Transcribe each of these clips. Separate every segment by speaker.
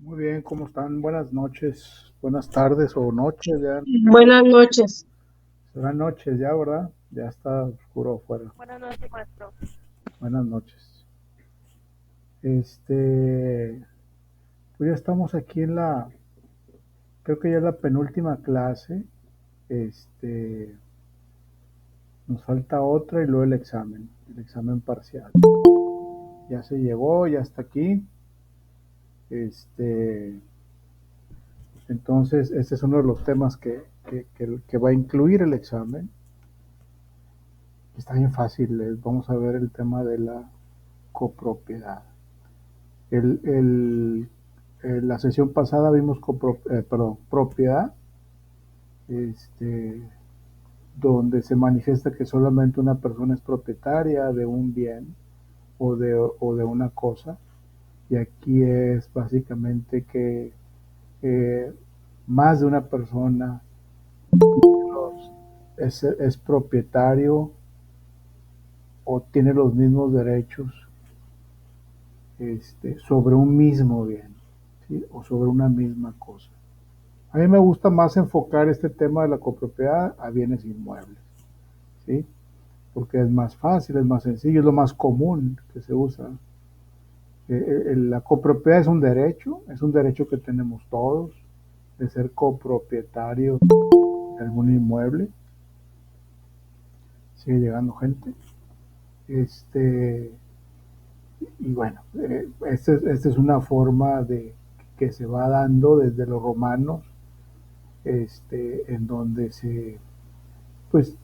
Speaker 1: Muy bien, ¿cómo están? Buenas noches, buenas tardes o noches ya.
Speaker 2: Buenas noches.
Speaker 1: Serán noches ya, ¿verdad? Ya está oscuro afuera.
Speaker 3: Buenas noches, maestro.
Speaker 1: Buenas noches. Este, pues ya estamos aquí creo que ya es la penúltima clase. Este, Nos falta otra y luego el examen parcial. Ya se llegó, ya está aquí. Este, entonces, este es uno de los temas que va a incluir el examen. Está bien fácil, vamos a ver el tema de la copropiedad. El, el, la sesión pasada vimos propiedad, este, donde se manifiesta que solamente una persona es propietaria de un bien o de una cosa. Y aquí es básicamente que eh, más de una persona es propietario o tiene los mismos derechos sobre un mismo bien, ¿sí? O sobre una misma cosa. A mí me gusta más enfocar este tema de la copropiedad a bienes inmuebles, ¿sí? Porque es más fácil, es más sencillo, es lo más común que se usa. La copropiedad es un derecho que tenemos todos de ser copropietarios de algún inmueble. Sigue llegando gente. Este, y bueno, esta es una forma de que se va dando desde los romanos, en donde pues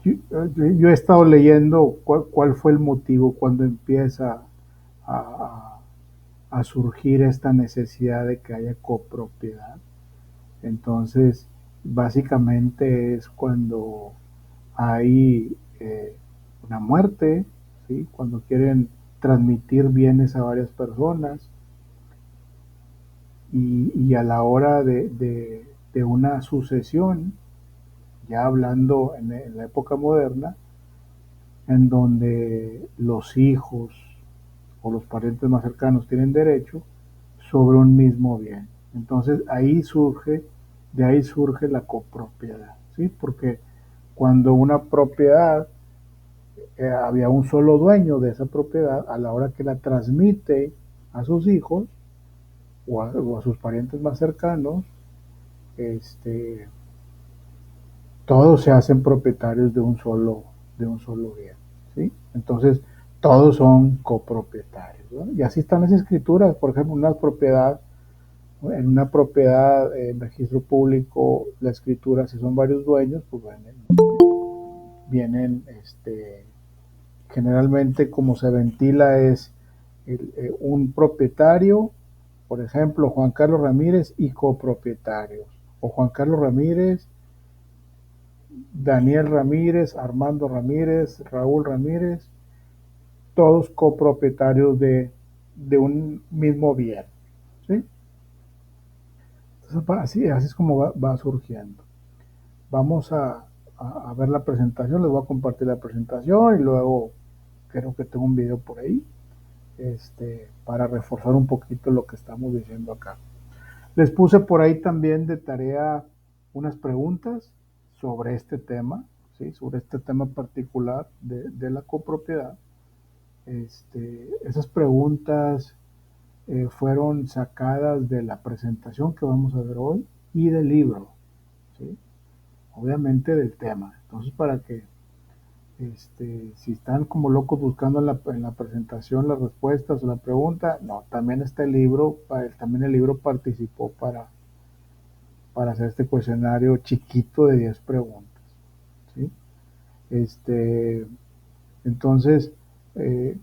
Speaker 1: yo he estado leyendo cuál fue el motivo cuando empieza a, a surgir esta necesidad de que haya copropiedad. Entonces, básicamente es cuando hay una muerte, ¿sí? Cuando quieren transmitir bienes a varias personas y a la hora de una sucesión, ya hablando en la época moderna, en donde los hijos o los parientes más cercanos tienen derecho sobre un mismo bien. Entonces de ahí surge la copropiedad, ¿sí? Porque cuando una propiedad había un solo dueño de esa propiedad, a la hora que la transmite a sus hijos o a sus parientes más cercanos, este, todos se hacen propietarios de un solo bien, ¿sí? Entonces, todos son copropietarios, ¿no? Y así están las escrituras. Por ejemplo, en una propiedad en registro público, la escritura, si son varios dueños, pues vienen generalmente como se ventila es un propietario, por ejemplo, Juan Carlos Ramírez y copropietarios, o Juan Carlos Ramírez, Daniel Ramírez, Armando Ramírez, Raúl Ramírez, todos copropietarios de un mismo bien, ¿sí? Entonces, así es como va surgiendo. Vamos a ver la presentación, les voy a compartir la presentación y luego creo que tengo un video por ahí, para reforzar un poquito lo que estamos diciendo acá. Les puse por ahí también de tarea unas preguntas sobre este tema, ¿sí? Sobre este tema particular de la copropiedad. Esas preguntas fueron sacadas de la presentación que vamos a ver hoy y del libro, ¿sí? Obviamente del tema. Entonces, para que si están como locos buscando en la presentación las respuestas o la pregunta, no, también está el libro, también el libro participó para hacer este cuestionario chiquito de 10 preguntas, ¿sí? Este, entonces, eh,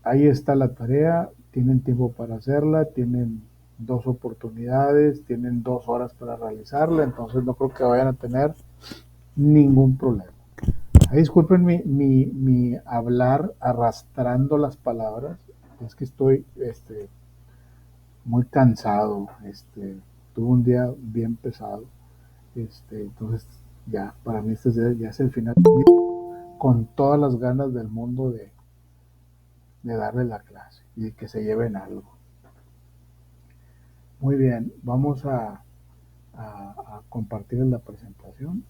Speaker 1: ahí está la tarea, tienen tiempo para hacerla, tienen dos oportunidades, tienen 2 horas para realizarla, entonces no creo que vayan a tener ningún problema. Ahí disculpen mi hablar arrastrando las palabras, es que estoy muy cansado, tuve un día bien pesado, entonces ya, para mí ya es el final, con todas las ganas del mundo de darle la clase y de que se lleven algo. Muy bien, vamos a compartir la presentación.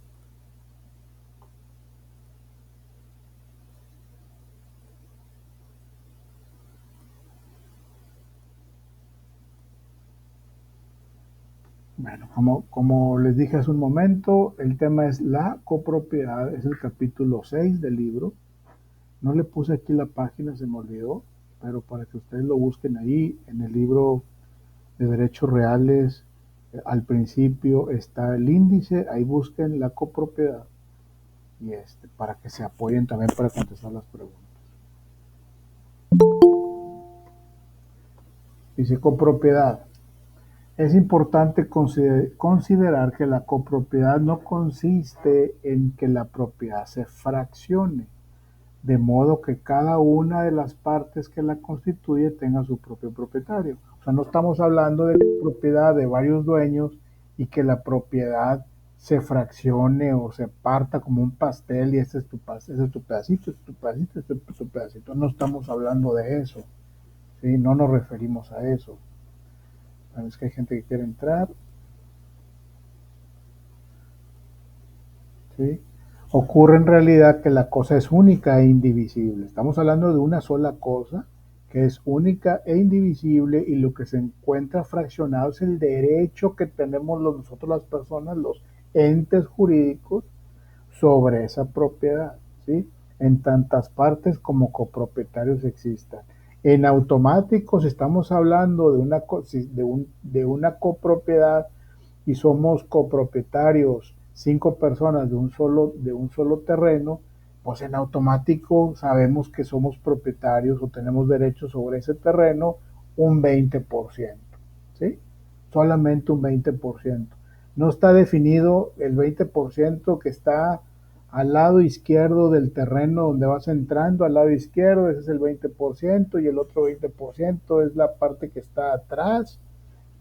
Speaker 1: Bueno, como les dije hace un momento, el tema es la copropiedad, es el capítulo 6 del libro. No le puse aquí la página, se me olvidó, pero para que ustedes lo busquen ahí, en el libro de derechos reales, al principio está el índice, ahí busquen la copropiedad y para que se apoyen también para contestar las preguntas. Dice copropiedad. Es importante considerar que la copropiedad no consiste en que la propiedad se fraccione, de modo que cada una de las partes que la constituye tenga su propio propietario. O sea, no estamos hablando de propiedad de varios dueños y que la propiedad se fraccione o se parta como un pastel y este es tu ese es tu pedacito, este es tu pedacito, este es tu pedacito. No estamos hablando de eso, ¿sí? No nos referimos a eso. Es que hay gente que quiere entrar, ¿sí? Ocurre en realidad que la cosa es única e indivisible. Estamos hablando de una sola cosa que es única e indivisible y lo que se encuentra fraccionado es el derecho que tenemos nosotros las personas, los entes jurídicos, sobre esa propiedad, ¿sí? En tantas partes como copropietarios existan. En automático, si estamos hablando de una copropiedad y somos copropietarios 5 personas de un solo terreno, pues en automático sabemos que somos propietarios o tenemos derechos sobre ese terreno un 20%, ¿sí? Solamente un 20%. No está definido el 20% que está al lado izquierdo del terreno donde vas entrando, al lado izquierdo, ese es el 20% y el otro 20% es la parte que está atrás,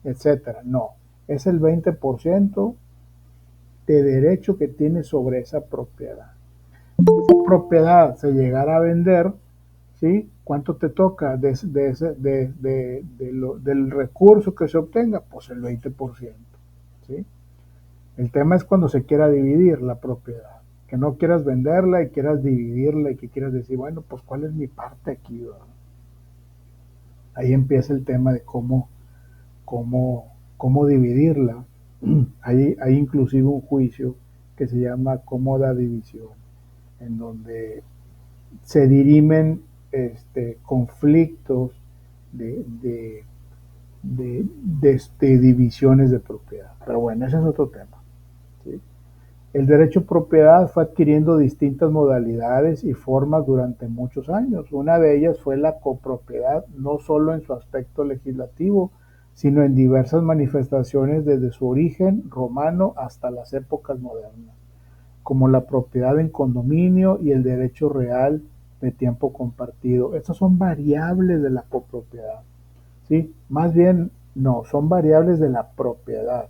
Speaker 1: etcétera. No, es el 20% de derecho que tienes sobre esa propiedad. Si esa propiedad se llegara a vender, ¿sí? ¿Cuánto te toca del recurso que se obtenga? Pues el 20%, ¿sí? El tema es cuando se quiera dividir la propiedad, que no quieras venderla y quieras dividirla y que quieras decir, bueno, pues ¿cuál es mi parte aquí? ¿Verdad? Ahí empieza el tema de cómo dividirla. Hay inclusive un juicio que se llama cómoda división, en donde se dirimen conflictos de, de, de divisiones de propiedad. Pero bueno, ese es otro tema, ¿sí? El derecho a propiedad fue adquiriendo distintas modalidades y formas durante muchos años. Una de ellas fue la copropiedad, no solo en su aspecto legislativo, sino en diversas manifestaciones desde su origen romano hasta las épocas modernas, como la propiedad en condominio y el derecho real de tiempo compartido. Estas son variables de la copropiedad, ¿sí? Más bien, no, son variables de la propiedad.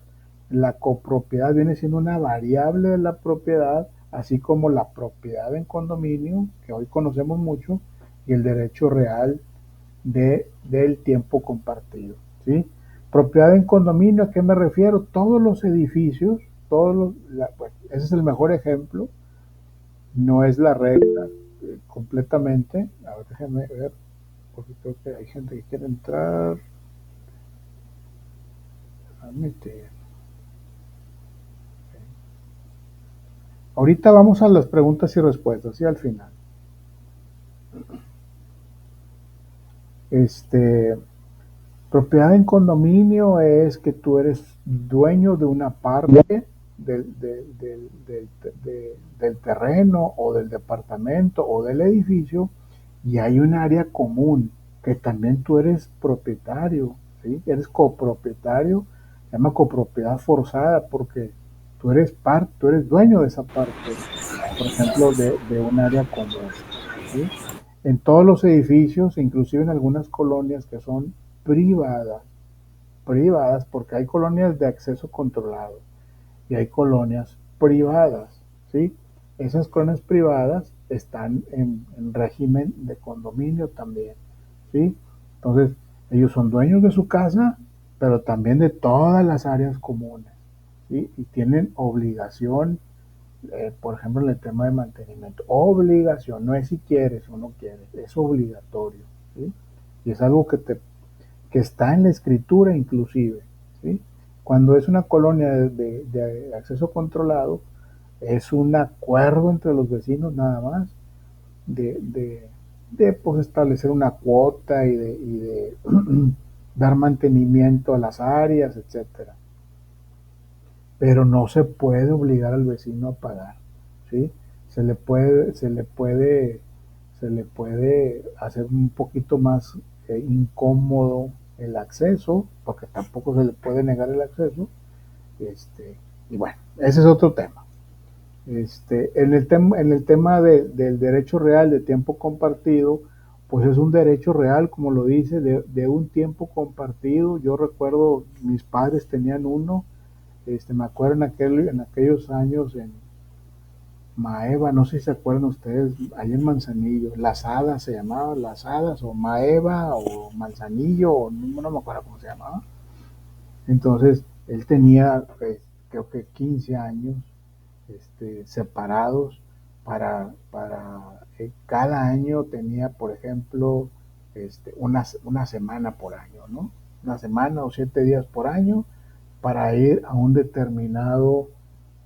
Speaker 1: La copropiedad viene siendo una variable de la propiedad, así como la propiedad en condominio, que hoy conocemos mucho, y el derecho real del tiempo compartido, ¿sí? Propiedad en condominio, ¿a qué me refiero? Todos los edificios, bueno, ese es el mejor ejemplo, no es la regla completamente. A ver, déjenme ver, porque creo que hay gente que quiere entrar. Admite. Ahorita vamos a las preguntas y respuestas, ¿sí? Al final. Este, Propiedad en condominio es que tú eres dueño de una parte del terreno o del departamento o del edificio y hay un área común que también tú eres propietario, ¿sí? Eres copropietario, se llama copropiedad forzada porque tú eres dueño de esa parte, por ejemplo, de un área común, ¿sí? En todos los edificios, inclusive en algunas colonias que son privadas, privadas porque hay colonias de acceso controlado y hay colonias privadas, ¿sí? Esas colonias privadas están en régimen de condominio también, ¿sí? Entonces, ellos son dueños de su casa pero también de todas las áreas comunes, ¿sí? Y tienen obligación, por ejemplo, en el tema de mantenimiento, obligación, no es si quieres o no quieres, es obligatorio, ¿sí? Y es algo que está en la escritura inclusive, ¿sí? Cuando es una colonia de acceso controlado, es un acuerdo entre los vecinos nada más de, de, de pues, establecer una cuota y de dar mantenimiento a las áreas, etcétera. Pero no se puede obligar al vecino a pagar, ¿sí? Se le puede, se le puede, se le puede hacer un poquito más incómodo el acceso, porque tampoco se le puede negar el acceso, este, y bueno, ese es otro tema. En el tema del derecho real de tiempo compartido, pues es un derecho real, como lo dice, de un tiempo compartido. Yo recuerdo, mis padres tenían uno, me acuerdo en aquellos años en Maeva, no sé si se acuerdan ustedes, ahí en Manzanillo, Las Hadas se llamaba, Las Hadas, o Maeva, o Manzanillo, o no me acuerdo cómo se llamaba. Entonces, él tenía, pues, creo que 15 años, separados para cada año tenía, por ejemplo, una semana por año, ¿no? Una semana o 7 días por año para ir a un determinado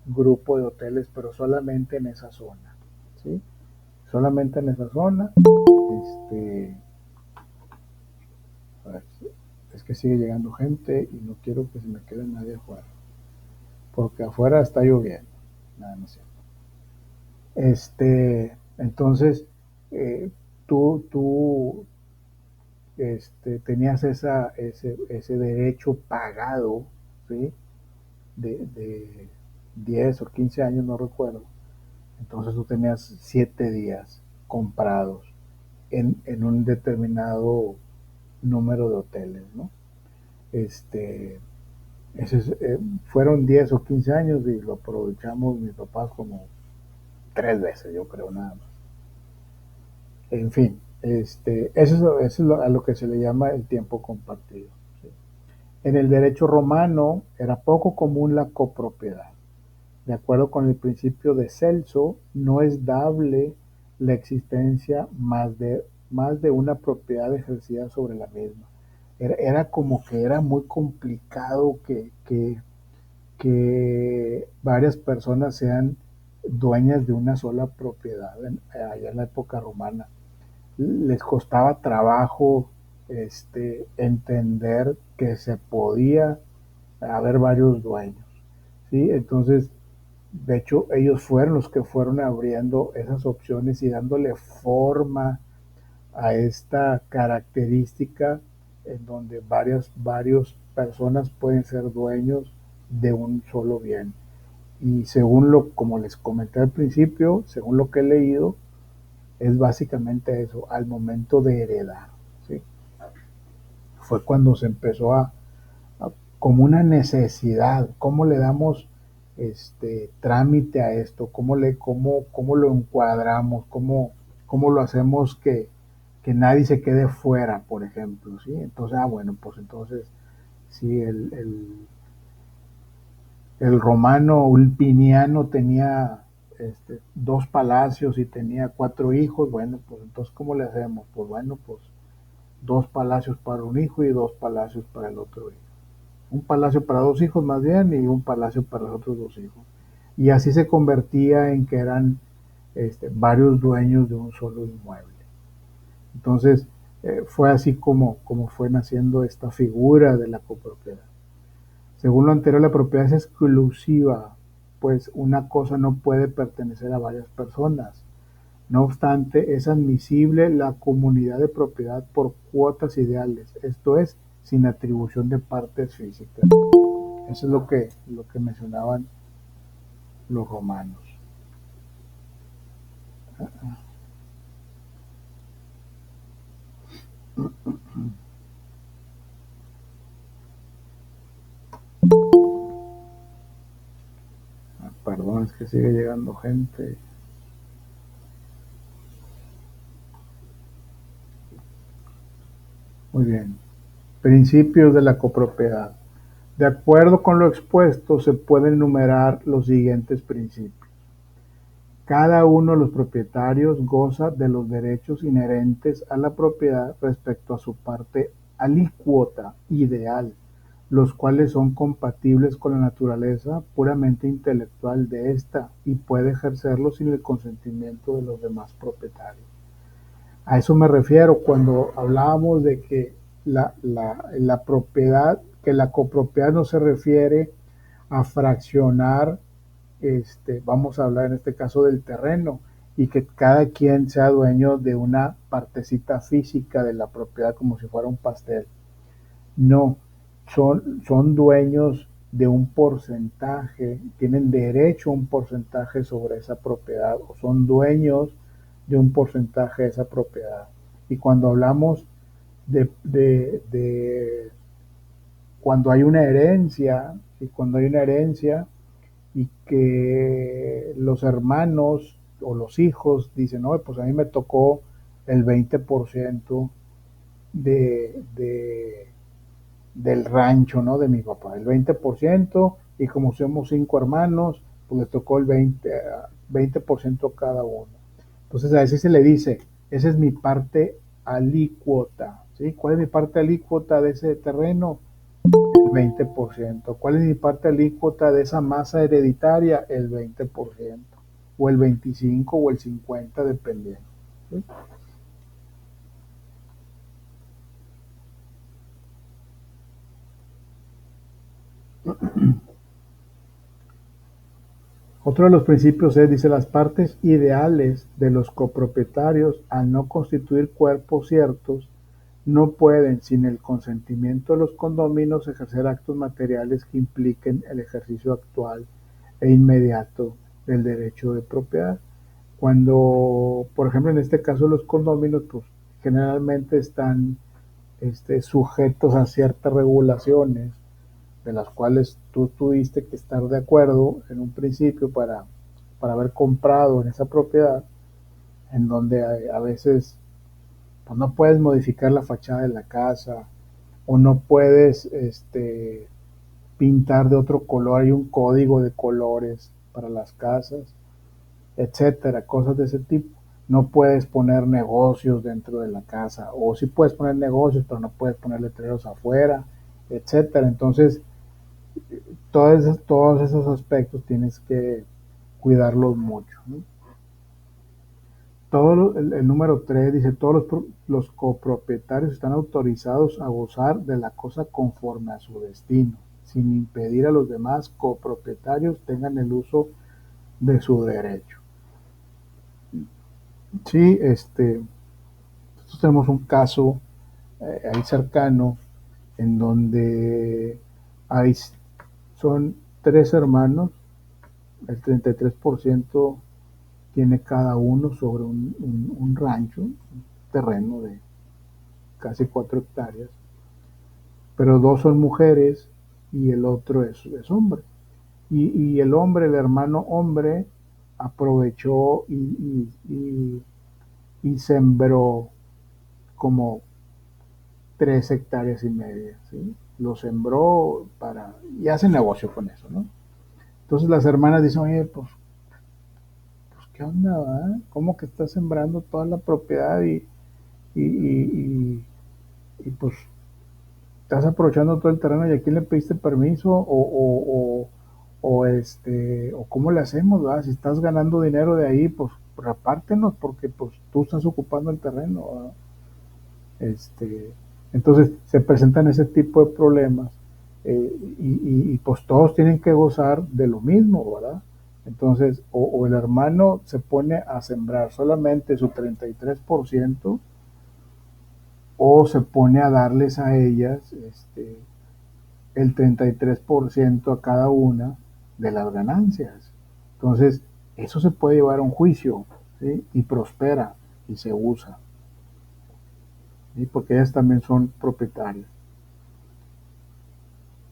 Speaker 1: grupo de hoteles, pero solamente en esa zona, ¿sí? Solamente en esa zona. Este, a ver, es que sigue llegando gente y no quiero que se me quede nadie afuera, porque afuera está lloviendo. Nada, no es cierto. Entonces, eh, tú tenías ese derecho pagado, ¿sí? De 10 o 15 años, no recuerdo. Entonces tú tenías 7 días comprados en un determinado número de hoteles, ¿no? Este, fueron 10 o 15 años y lo aprovechamos mis papás como 3 veces, yo creo, nada más. En fin, eso es a lo que se le llama el tiempo compartido, ¿sí? En el derecho romano era poco común la copropiedad. De acuerdo con el principio de Celso, no es dable la existencia más de una propiedad ejercida sobre la misma. Era como que era muy complicado que varias personas sean dueñas de una sola propiedad allá en la época romana. Les costaba trabajo entender que se podía haber varios dueños, ¿sí? Entonces, de hecho, ellos fueron los que fueron abriendo esas opciones y dándole forma a esta característica en donde varias personas pueden ser dueños de un solo bien. Y como les comenté al principio, según lo que he leído, es básicamente eso, al momento de heredar, ¿sí? Fue cuando se empezó como una necesidad, ¿cómo le damos trámite a esto? ¿Cómo lo encuadramos? ¿Cómo lo hacemos que nadie se quede fuera, por ejemplo? ¿Sí? Entonces, bueno, pues entonces, si el romano ulpiniano tenía 2 palacios y tenía 4 hijos, bueno, pues entonces, ¿cómo le hacemos? Pues bueno, pues 2 palacios para un hijo y 2 palacios para el otro hijo. Un palacio para 2 hijos más bien y un palacio para los otros 2 hijos. Y así se convertía en que eran varios dueños de un solo inmueble. Entonces, fue así como fue naciendo esta figura de la copropiedad. Según lo anterior, la propiedad es exclusiva, pues una cosa no puede pertenecer a varias personas. No obstante, es admisible la comunidad de propiedad por cuotas ideales, esto es, sin atribución de partes físicas. Eso es lo que mencionaban los romanos. Perdón, es que sigue llegando gente. Muy bien. Principios de la copropiedad. De acuerdo con lo expuesto, se pueden enumerar los siguientes principios. Cada uno de los propietarios goza de los derechos inherentes a la propiedad respecto a su parte alícuota ideal, los cuales son compatibles con la naturaleza puramente intelectual de ésta y puede ejercerlos sin el consentimiento de los demás propietarios. A eso me refiero cuando hablábamos de que la propiedad, que la copropiedad no se refiere a fraccionar, vamos a hablar en este caso del terreno, y que cada quien sea dueño de una partecita física de la propiedad como si fuera un pastel. No, son dueños de un porcentaje, tienen derecho a un porcentaje sobre esa propiedad o son dueños de un porcentaje de esa propiedad. Y cuando hablamos de cuando hay una herencia, y cuando hay una herencia y que los hermanos o los hijos dicen, no, pues a mí me tocó el 20% de, del rancho, ¿no? De mi papá, el 20%, y como somos 5 hermanos, pues le tocó el 20% cada uno. Entonces a ese se le dice, esa es mi parte alícuota, ¿sí? ¿Cuál es mi parte alícuota de ese terreno? El 20%. ¿Cuál es mi parte alícuota de esa masa hereditaria? El 20%. O el 25 o el 50, dependiendo. ¿Sí? Otro de los principios es, dice, las partes ideales de los copropietarios, al no constituir cuerpos ciertos, no pueden, sin el consentimiento de los condóminos, ejercer actos materiales que impliquen el ejercicio actual e inmediato del derecho de propiedad. Cuando, por ejemplo, en este caso los condóminos, pues generalmente están sujetos a ciertas regulaciones de las cuales tú tuviste que estar de acuerdo en un principio para haber comprado en esa propiedad, en donde a veces pues, no puedes modificar la fachada de la casa o no puedes pintar de otro color, hay un código de colores para las casas, etcétera, cosas de ese tipo. No puedes poner negocios dentro de la casa, o sí puedes poner negocios, pero no puedes poner letreros afuera, etcétera. Entonces, todos esos aspectos tienes que cuidarlos mucho, ¿no? El número 3 dice, todos los copropietarios están autorizados a gozar de la cosa conforme a su destino, sin impedir a los demás copropietarios tengan el uso de su derecho. Sí, nosotros tenemos un caso ahí cercano en donde hay, son 3 hermanos, el 33% tiene cada uno sobre un rancho, un terreno de casi 4 hectáreas, pero 2 son mujeres y el otro es hombre. Y el hombre, el hermano hombre, aprovechó y sembró como 3,5 hectáreas, ¿sí? Lo sembró y hace negocio con eso, ¿no? Entonces las hermanas dicen, oye, pues ¿qué onda, va? ¿Cómo que estás sembrando toda la propiedad y, y, pues estás aprovechando todo el terreno y a quién le pediste permiso o cómo le hacemos, ¿va? Si estás ganando dinero de ahí, pues repártenos porque pues tú estás ocupando el terreno, ¿va? Entonces se presentan ese tipo de problemas pues todos tienen que gozar de lo mismo, ¿verdad? Entonces, o el hermano se pone a sembrar solamente su 33% o se pone a darles a ellas el 33% a cada una de las ganancias. Entonces, eso se puede llevar a un juicio, ¿sí? Y prospera y se usa, ¿sí? Porque ellas también son propietarias.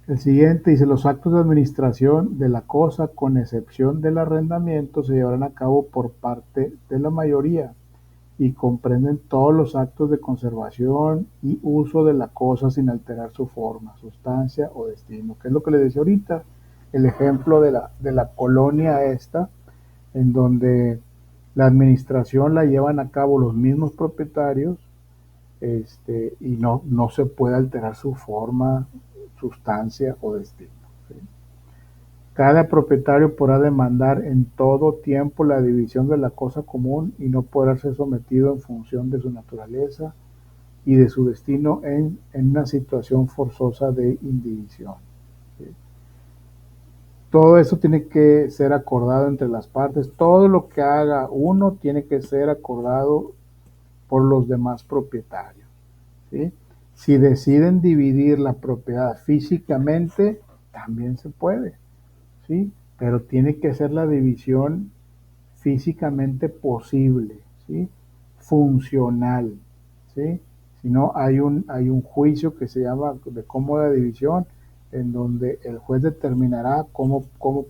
Speaker 1: El siguiente dice, los actos de administración de la cosa, con excepción del arrendamiento, se llevarán a cabo por parte de la mayoría y comprenden todos los actos de conservación y uso de la cosa sin alterar su forma, sustancia o destino, que es lo que les decía ahorita, el ejemplo de la colonia esta, en donde la administración la llevan a cabo los mismos propietarios, y no se puede alterar su forma, sustancia o destino. ¿Sí? Cada propietario podrá demandar en todo tiempo la división de la cosa común y no podrá ser sometido en función de su naturaleza y de su destino en una situación forzosa de indivisión. ¿Sí? Todo eso tiene que ser acordado entre las partes. Todo lo que haga uno tiene que ser acordado por los demás propietarios. ¿Sí? Si deciden dividir la propiedad físicamente, también se puede, ¿sí? Pero tiene que ser la división físicamente posible, ¿sí? Funcional, ¿sí? Si no, hay un juicio que se llama de cómoda división, en donde el juez determinará cómo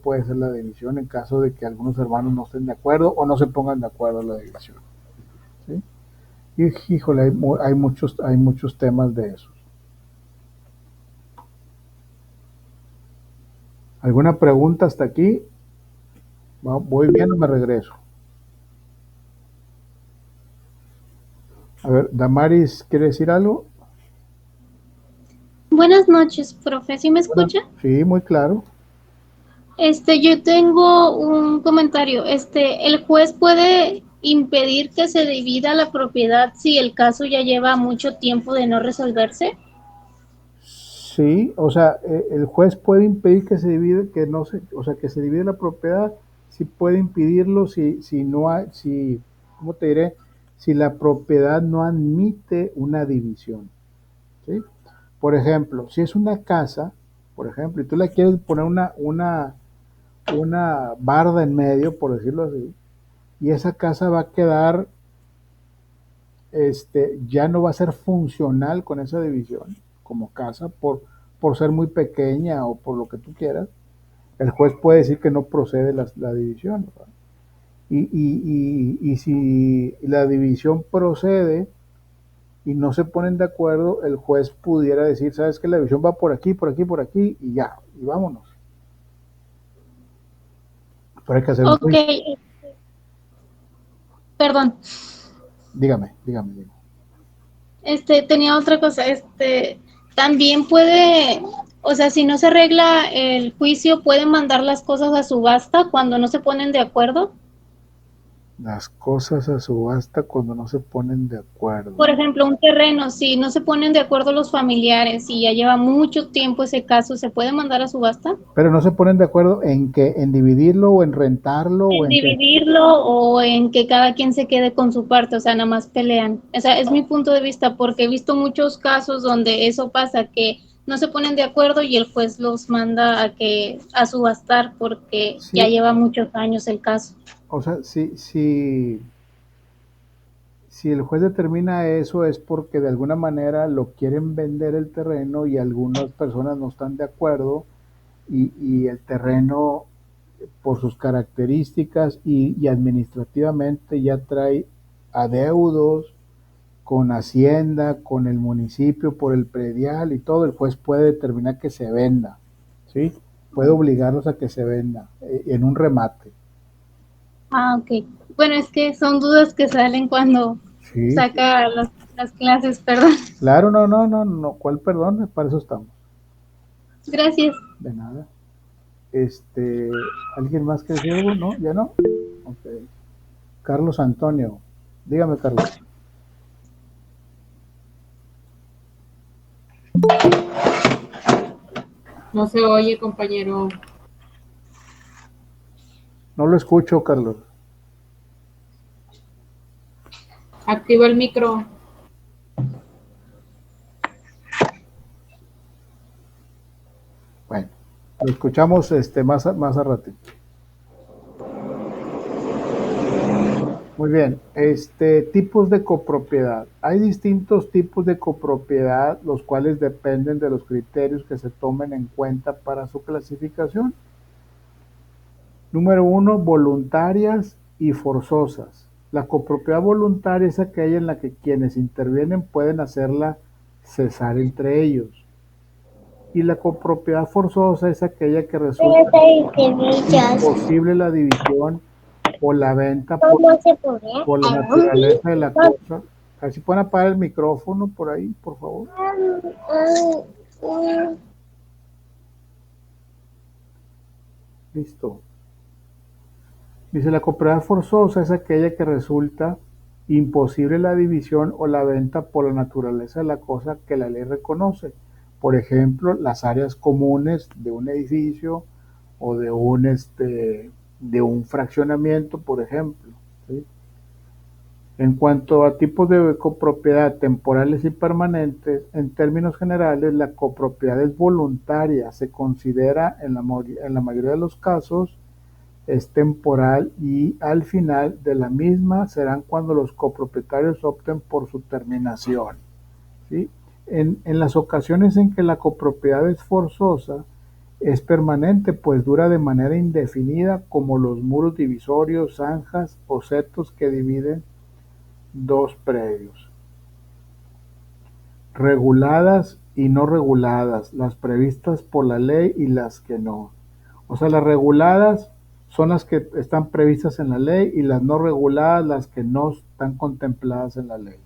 Speaker 1: puede ser la división en caso de que algunos hermanos no estén de acuerdo o no se pongan de acuerdo en la división, ¿sí? Y, híjole, hay muchos temas de esos. ¿Alguna pregunta hasta aquí? ¿Voy bien o me regreso? A ver, Damaris, ¿quiere decir algo?
Speaker 2: Buenas noches, profe. ¿Sí me
Speaker 1: Bueno,
Speaker 2: escucha?
Speaker 1: sí, muy claro.
Speaker 2: Yo tengo un comentario. ¿El juez puede impedir que se divida la propiedad si el caso ya lleva mucho tiempo de no resolverse?
Speaker 1: Sí, o sea, el juez puede impedir que se divide, que no se, o sea, que se divide la propiedad, sí puede impedirlo si no hay, ¿cómo te diré? Si la propiedad no admite una división, ¿sí? Por ejemplo, si es una casa, por ejemplo, y tú le quieres poner una barda en medio, por decirlo así, y esa casa va a quedar, ya no va a ser funcional con esa división como casa por ser muy pequeña o por lo que tú quieras, el juez puede decir que no procede la división, ¿verdad? Y si la división procede y no se ponen de acuerdo, el juez pudiera decir, sabes que la división va por aquí, por aquí, por aquí, y ya, y vámonos. Pero hay que hacer un
Speaker 2: Ok,
Speaker 1: juicio.
Speaker 2: perdón.
Speaker 1: Dígame.
Speaker 2: Tenía otra cosa. También puede, o sea, si no se arregla el juicio, puede mandar las cosas a subasta cuando no se ponen de acuerdo.
Speaker 1: Las cosas a subasta cuando no se ponen de acuerdo.
Speaker 2: Por ejemplo, un terreno, si no se ponen de acuerdo los familiares y ya lleva mucho tiempo ese caso, ¿se puede mandar a subasta?
Speaker 1: Pero no se ponen de acuerdo en que, en dividirlo o en rentarlo o
Speaker 2: En
Speaker 1: en que.
Speaker 2: dividirlo o en que cada quien se quede con su parte, o sea, nada más pelean. O sea, es mi punto de vista porque he visto muchos casos donde eso pasa, que no se ponen de acuerdo y el juez los manda a subastar porque ya
Speaker 1: Sí,
Speaker 2: lleva muchos años el caso.
Speaker 1: o sea, si el juez determina eso es porque de alguna manera lo quieren vender el terreno y algunas personas no están de acuerdo y el terreno por sus características y administrativamente ya trae adeudos con Hacienda, con el municipio por el predial y todo, el juez puede determinar que se venda, ¿sí? Puede obligarlos a que se venda en un remate.
Speaker 2: Ah, ok. Bueno, es que son dudas que salen cuando
Speaker 1: Sí, sí.
Speaker 2: saca las clases, perdón.
Speaker 1: Claro, no, ¿cuál perdón? Para eso estamos.
Speaker 2: Gracias.
Speaker 1: De nada. ¿Alguien más que decir algo? ¿No? ¿Ya no? Ok. Carlos Antonio. Dígame, Carlos.
Speaker 3: No se oye, compañero.
Speaker 1: No lo escucho, Carlos.
Speaker 3: Activa el micro.
Speaker 1: Bueno, lo escuchamos más a ratito. Muy bien, tipos de copropiedad. Hay distintos tipos de copropiedad, los cuales dependen de los criterios que se tomen en cuenta para su clasificación. Número uno, voluntarias y forzosas. La copropiedad voluntaria es aquella en la que quienes intervienen pueden hacerla cesar entre ellos. Y la copropiedad forzosa es aquella que resulta imposible la división o la venta por la naturaleza de la cosa. A ver si pueden apagar el micrófono por ahí, por favor. Listo. Dice, la copropiedad forzosa es aquella que resulta imposible la división o la venta por la naturaleza de la cosa que la ley reconoce. Por ejemplo, las áreas comunes de un edificio o de un fraccionamiento, por ejemplo. ¿Sí? En cuanto a tipos de copropiedad temporales y permanentes, en términos generales, la copropiedad es voluntaria, se considera en la mayoría de los casos es temporal y al final de la misma serán cuando los copropietarios opten por su terminación. ¿Sí? En las ocasiones en que la copropiedad es forzosa, es permanente, pues dura de manera indefinida, como los muros divisorios, zanjas o setos que dividen dos predios. Reguladas y no reguladas, las previstas por la ley y las que no. O sea, las reguladas son las que están previstas en la ley y las no reguladas las que no están contempladas en la ley.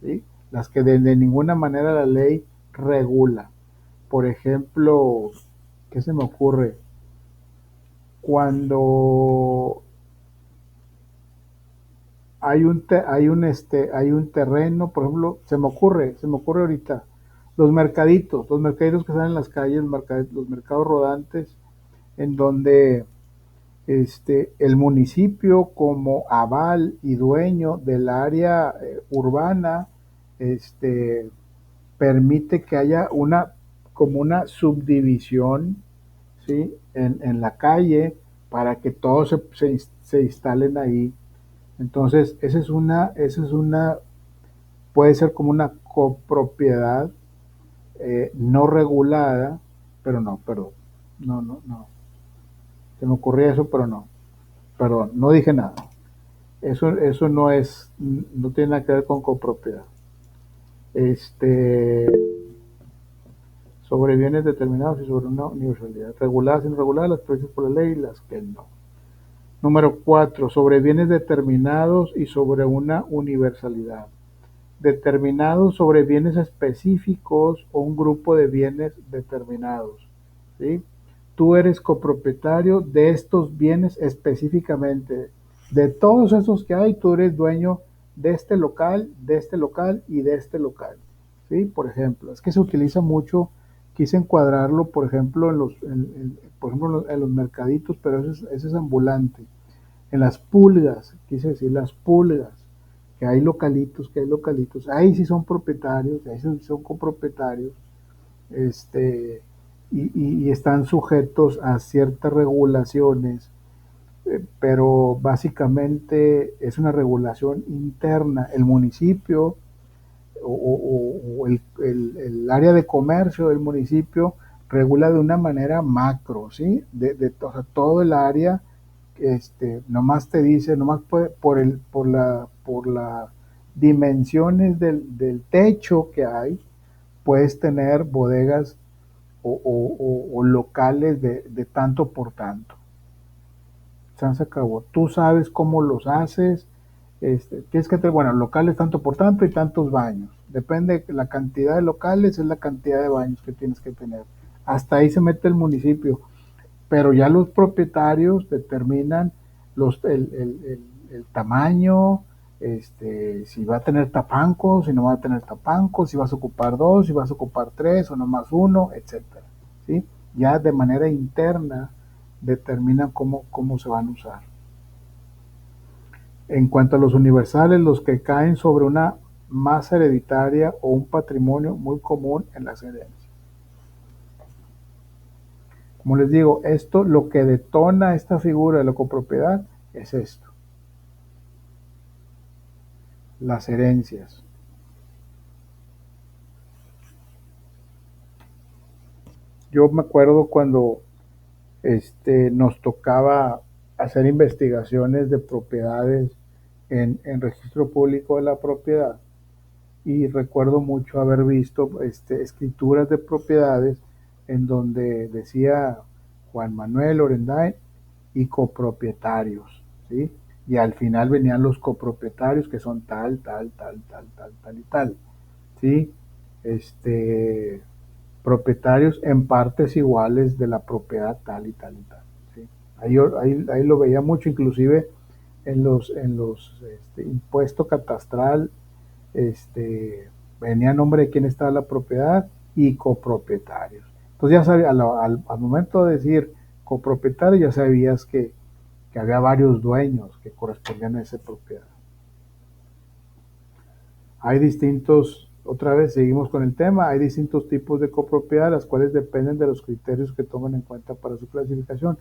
Speaker 1: ¿Sí? Las que de ninguna manera la ley regula. Por ejemplo, ¿qué se me ocurre? Cuando hay un terreno, por ejemplo, se me ocurre ahorita, los mercaditos que salen en las calles, los mercados rodantes, en donde el municipio como aval y dueño del área urbana, permite que haya como una subdivisión, ¿sí? En la calle para que todos se instalen ahí. Entonces, puede ser como una copropiedad no regulada, pero no, perdón, no, se me ocurría eso, pero no, perdón, no dije nada. Eso no tiene nada que ver con copropiedad. Sobre bienes determinados y sobre una universalidad. Reguladas y no reguladas, las previstas por la ley y las que no. Número 4. Sobre bienes determinados y sobre una universalidad. Determinados sobre bienes específicos o un grupo de bienes determinados. ¿Sí? Tú eres copropietario de estos bienes específicamente. De todos esos que hay, tú eres dueño de este local y de este local. ¿Sí? Por ejemplo, es que se utiliza mucho, quise encuadrarlo, por ejemplo, en los mercaditos, pero ese es ambulante. En las pulgas, quise decir las pulgas, que hay localitos, ahí sí son propietarios, ahí sí son copropietarios, y están sujetos a ciertas regulaciones, pero básicamente es una regulación interna. El municipio o el área de comercio del municipio regula de una manera macro, ¿sí? O sea, todo el área, nomás te dice, nomás por la dimensiones del techo que hay, puedes tener bodegas o locales de tanto por tanto. Se acabó. Tú sabes cómo los haces. Tienes que tener, bueno, locales tanto por tanto y tantos baños. Depende de la cantidad de locales, es la cantidad de baños que tienes que tener. Hasta ahí se mete el municipio. Pero ya los propietarios determinan el tamaño, si va a tener tapancos, si no va a tener tapancos, si vas a ocupar dos, si vas a ocupar tres o nomás uno, etcétera. ¿Sí? Ya de manera interna determinan cómo se van a usar. En cuanto a los universales, los que caen sobre una masa hereditaria o un patrimonio muy común en las herencias. Como les digo, lo que detona esta figura de la copropiedad es esto. Las herencias. Yo me acuerdo cuando nos tocaba hacer investigaciones de propiedades en registro público de la propiedad, y recuerdo mucho haber visto escrituras de propiedades en donde decía Juan Manuel Orendain y copropietarios, ¿sí? Y al final venían los copropietarios que son tal, tal, tal, tal, tal, tal y tal, ¿sí? Propietarios en partes iguales de la propiedad tal y tal y tal, ¿sí? Ahí lo veía mucho, inclusive en los impuesto catastral, venía a nombre de quién estaba la propiedad y copropietarios. Entonces ya sabía, al momento de decir copropietario, ya sabías que había varios dueños que correspondían a esa propiedad. Hay distintos, otra vez seguimos con el tema, hay distintos tipos de copropiedad, las cuales dependen de los criterios que toman en cuenta para su clasificación,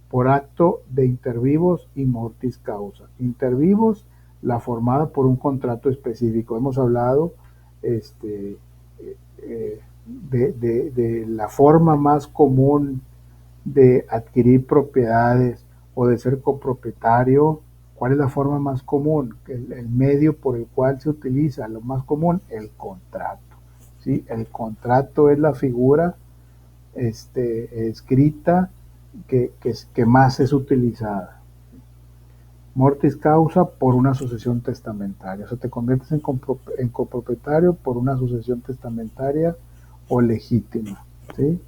Speaker 1: por acto de inter vivos y mortis causa. Inter vivos, la formada por un contrato específico. Hemos hablado de la forma más común de adquirir propiedades o de ser copropietario. ¿Cuál es la forma más común? El medio por el cual se utiliza, lo más común, el contrato. ¿Sí? El contrato es la figura escrita que más es utilizada. Mortis causa por una sucesión testamentaria. O sea, te conviertes en copropietario por una sucesión testamentaria o legítima, ¿sí?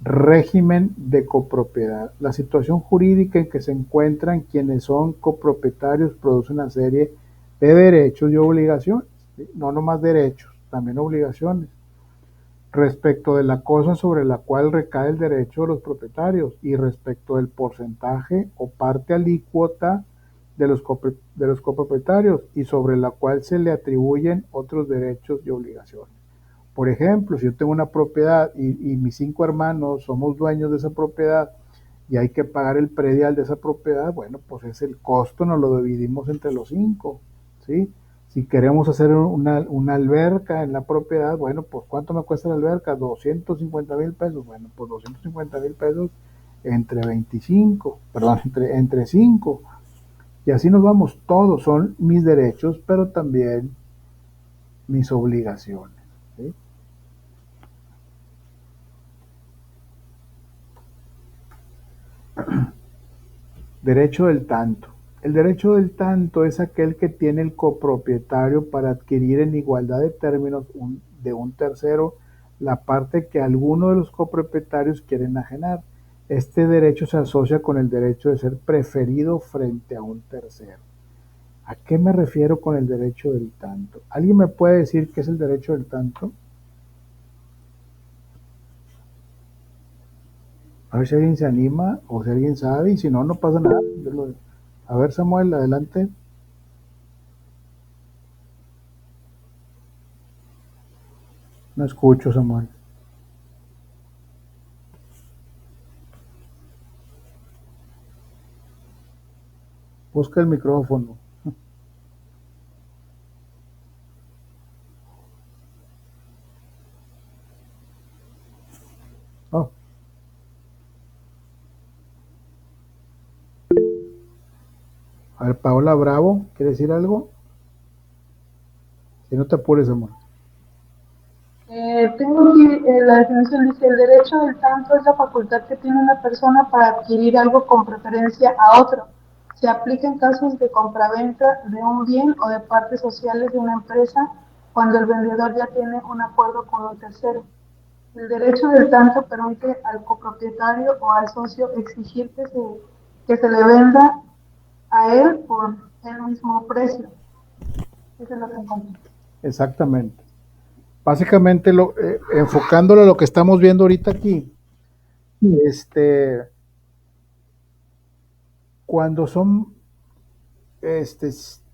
Speaker 1: Régimen de copropiedad. La situación jurídica en que se encuentran quienes son copropietarios produce una serie de derechos y obligaciones, ¿sí? No nomás derechos, también obligaciones, respecto de la cosa sobre la cual recae el derecho de los propietarios y respecto del porcentaje o parte alícuota de los copropietarios y sobre la cual se le atribuyen otros derechos y obligaciones. Por ejemplo, si yo tengo una propiedad y mis 5 hermanos somos dueños de esa propiedad y hay que pagar el predial de esa propiedad, bueno, pues es el costo, nos lo dividimos entre los 5, ¿sí? Si queremos hacer una alberca en la propiedad, bueno, pues ¿cuánto me cuesta la alberca? 250,000 pesos. Bueno, pues 250,000 pesos entre 25, perdón, entre 5. Y así nos vamos, todos son mis derechos, pero también mis obligaciones, ¿sí? Derecho del tanto. El derecho del tanto es aquel que tiene el copropietario para adquirir en igualdad de términos de un tercero la parte que alguno de los copropietarios quiere enajenar. Este derecho se asocia con el derecho de ser preferido frente a un tercero. ¿A qué me refiero con el derecho del tanto? ¿Alguien me puede decir qué es el derecho del tanto? A ver si alguien se anima o si alguien sabe, y si no, no pasa nada. A ver, Samuel, adelante. No escucho, Samuel. Busca el micrófono. Oh. A ver, Paola Bravo, ¿quiere decir algo? Si no te apures, amor.
Speaker 4: Tengo aquí la definición, dice, el derecho del tanto es la facultad que tiene una persona para adquirir algo con preferencia a otro. Se aplica en casos de compraventa de un bien o de partes sociales de una empresa cuando el vendedor ya tiene un acuerdo con un tercero. El derecho del tanto permite al copropietario o al socio exigir que se le venda a él por el mismo precio. Eso es lo que encontré.
Speaker 1: Exactamente. Básicamente, enfocándolo a lo que estamos viendo ahorita aquí, cuando son,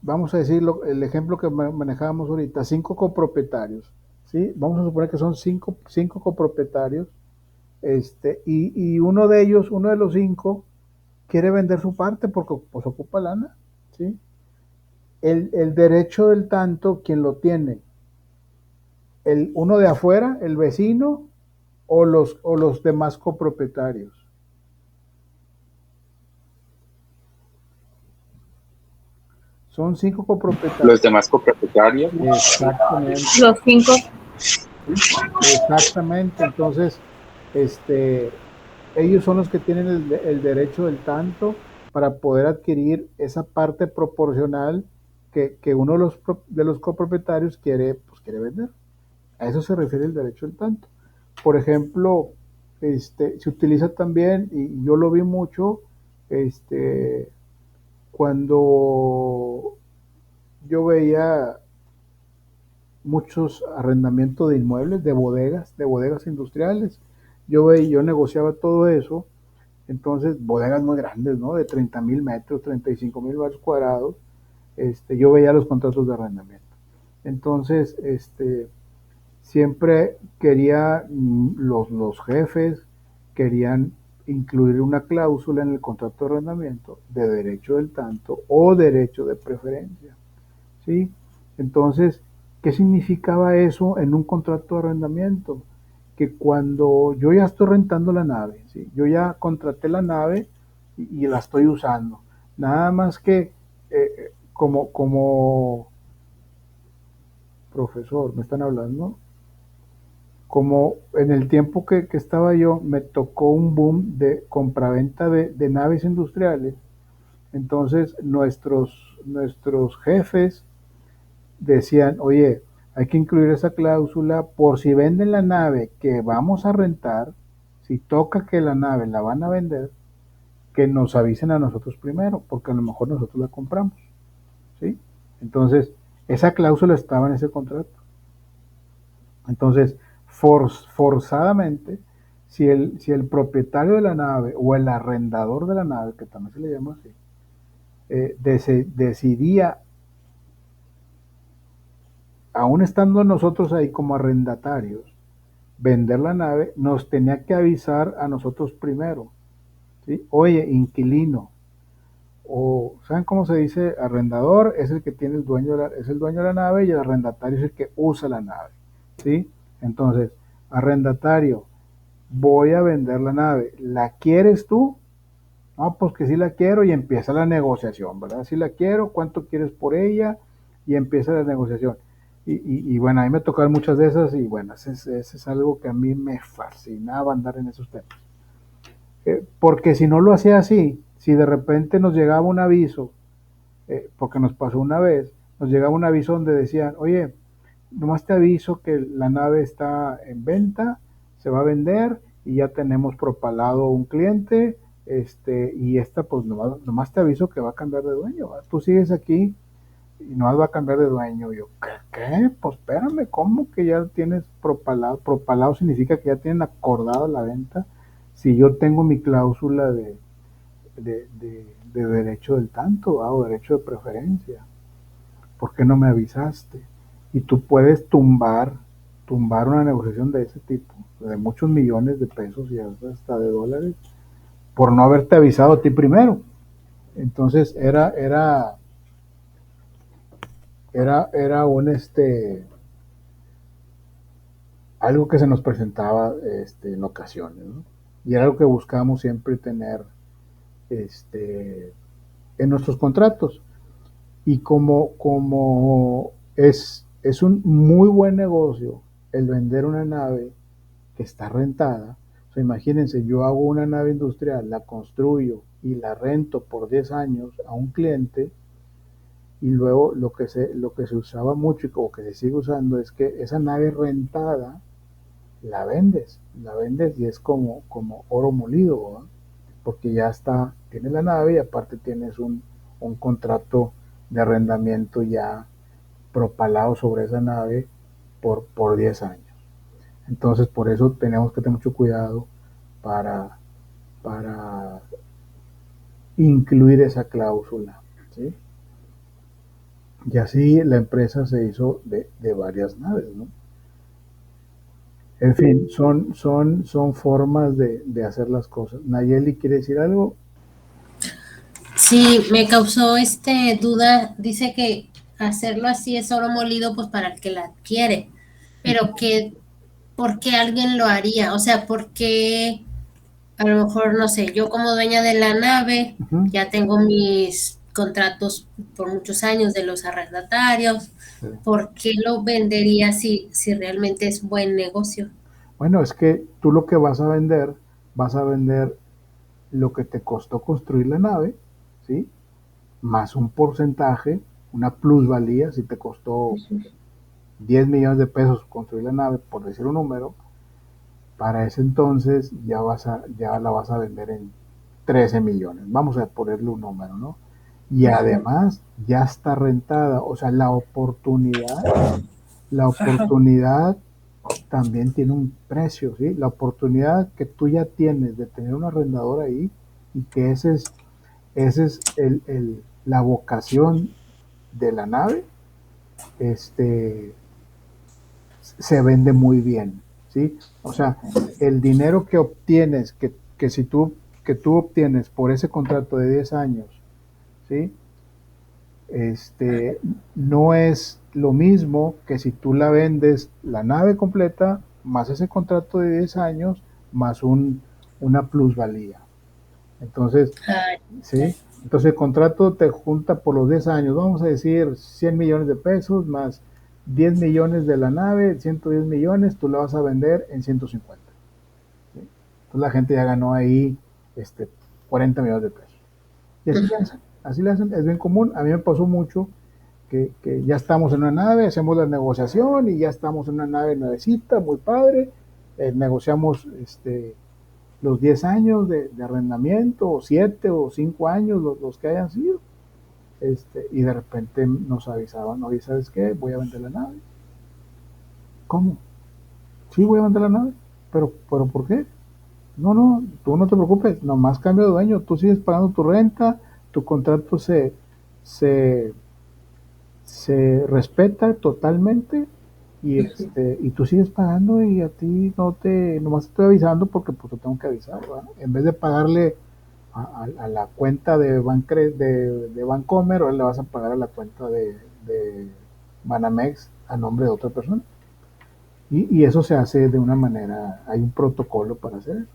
Speaker 1: vamos a decir el ejemplo que manejábamos ahorita, 5 copropietarios, ¿sí? Vamos a suponer que son cinco copropietarios, y uno de ellos, uno de los 5, quiere vender su parte porque pues ocupa lana, ¿sí? El derecho del tanto, ¿quién lo tiene? Uno de afuera, el vecino, o los demás copropietarios. Son 5 copropietarios.
Speaker 5: Los demás copropietarios.
Speaker 1: Exactamente.
Speaker 3: Los 5.
Speaker 1: Exactamente. Entonces, ellos son los que tienen el derecho del tanto para poder adquirir esa parte proporcional que uno de los copropietarios quiere vender. A eso se refiere el derecho del tanto. Por ejemplo, se utiliza también, y yo lo vi mucho, cuando yo veía muchos arrendamientos de inmuebles, de bodegas industriales. Yo negociaba todo eso. Entonces, bodegas muy grandes, ¿no? De 30,000 metros, 35,000 metros cuadrados. Yo veía los contratos de arrendamiento. Entonces, siempre quería, los jefes querían incluir una cláusula en el contrato de arrendamiento de derecho del tanto o derecho de preferencia, ¿sí? Entonces, ¿qué significaba eso en un contrato de arrendamiento? Que cuando yo ya estoy rentando la nave, ¿sí? Yo ya contraté la nave y la estoy usando. Nada más que como profesor, me están hablando, como en el tiempo que estaba yo, me tocó un boom de compraventa de naves industriales. Entonces nuestros jefes decían, oye, hay que incluir esa cláusula por si venden la nave que vamos a rentar, si toca que la nave la van a vender, que nos avisen a nosotros primero, porque a lo mejor nosotros la compramos, ¿sí? Entonces, esa cláusula estaba en ese contrato. Entonces, forzadamente, si el propietario de la nave o el arrendador de la nave, que también se le llama así, decidía, aún estando nosotros ahí como arrendatarios, vender la nave, nos tenía que avisar a nosotros primero, ¿sí? Oye, inquilino, o ¿saben cómo se dice? Arrendador es el que tiene es el dueño de la nave y el arrendatario es el que usa la nave, ¿sí? Entonces, arrendatario, voy a vender la nave, ¿la quieres tú? No, pues que sí la quiero y empieza la negociación, ¿verdad? Si la quiero, ¿cuánto quieres por ella? Y empieza la negociación. Y bueno, a mí me tocaron muchas de esas y bueno, ese es algo que a mí me fascinaba andar en esos temas. Porque si no lo hacía así, si de repente nos llegaba un aviso, porque nos pasó una vez, nos llegaba un aviso donde decían, oye, nomás te aviso que la nave está en venta, se va a vender y ya tenemos propalado un cliente, y esta pues nomás te aviso que va a cambiar de dueño, ¿verdad? Tú sigues aquí y nomás va a cambiar de dueño. Yo, ¿qué? Pues espérame, ¿cómo que ya tienes propalado? Propalado significa que ya tienen acordada la venta. Si yo tengo mi cláusula de derecho del tanto, o derecho de preferencia, ¿por qué no me avisaste? Y tú puedes tumbar una negociación de ese tipo, de muchos millones de pesos y hasta de dólares, por no haberte avisado a ti primero. Entonces era un algo que se nos presentaba en ocasiones, ¿no? Y era algo que buscábamos siempre tener en nuestros contratos. Y como es un muy buen negocio el vender una nave que está rentada. O sea, imagínense, yo hago una nave industrial, la construyo y la rento por 10 años a un cliente, y luego lo que se usaba mucho y como que se sigue usando es que esa nave rentada la vendes y es como oro molido, ¿verdad? Porque ya tienes la nave y aparte tienes un contrato de arrendamiento ya propalado sobre esa nave por 10 años. Entonces, por eso tenemos que tener mucho cuidado para incluir esa cláusula, ¿sí? Y así la empresa se hizo de varias naves, ¿no? En fin, son formas de hacer las cosas. Nayeli, ¿quiere decir algo?
Speaker 6: Sí, me causó duda. Dice que hacerlo así es oro molido, pues para el que la adquiere, pero ¿por qué alguien lo haría? O sea, ¿por qué? A lo mejor, no sé, yo como dueña de la nave,
Speaker 1: Uh-huh.
Speaker 6: ya tengo mis contratos por muchos años de los arrendatarios.
Speaker 1: Sí.
Speaker 6: ¿Por qué lo vendería si realmente es buen negocio?
Speaker 1: Bueno, es que tú lo que vas a vender lo que te costó construir la nave, ¿sí? Más un porcentaje, una plusvalía, si te costó 10 millones de pesos construir la nave, por decir un número, para ese entonces ya la vas a vender en 13 millones. Vamos a ponerle un número, ¿no? Y además ya está rentada, o sea, la oportunidad también tiene un precio, ¿sí? La oportunidad que tú ya tienes de tener un arrendador ahí y que ese es la vocación de la nave, se vende muy bien, ¿sí? O sea, el dinero que obtienes, que tú obtienes por ese contrato de 10 años, ¿sí? No es lo mismo que si tú la vendes la nave completa, más ese contrato de 10 años, más una plusvalía. Entonces, ¿sí? Entonces el contrato te junta por los 10 años, vamos a decir 100 millones de pesos más 10 millones de la nave, 110 millones, tú la vas a vender en 150. ¿Sí? Entonces la gente ya ganó ahí 40 millones de pesos. Y así le hacen, es bien común. A mí me pasó mucho que ya estamos en una nave, hacemos la negociación y ya estamos en una nave nuevecita, muy padre, negociamos los 10 años de arrendamiento, o 7 o 5 años, los que hayan sido, y de repente nos avisaban, oye, ¿sabes qué? Voy a vender la nave. ¿Cómo? Sí, voy a vender la nave, pero ¿por qué? No, tú no te preocupes, nomás cambio de dueño, tú sigues pagando tu renta, tu contrato se respeta totalmente y tú sigues pagando y a ti nomás te estoy avisando porque pues te tengo que avisar, ¿verdad? En vez de pagarle a la cuenta de Bancomer, ahora le vas a pagar a la cuenta de Banamex a nombre de otra persona. Y eso se hace de una manera, hay un protocolo para hacer eso.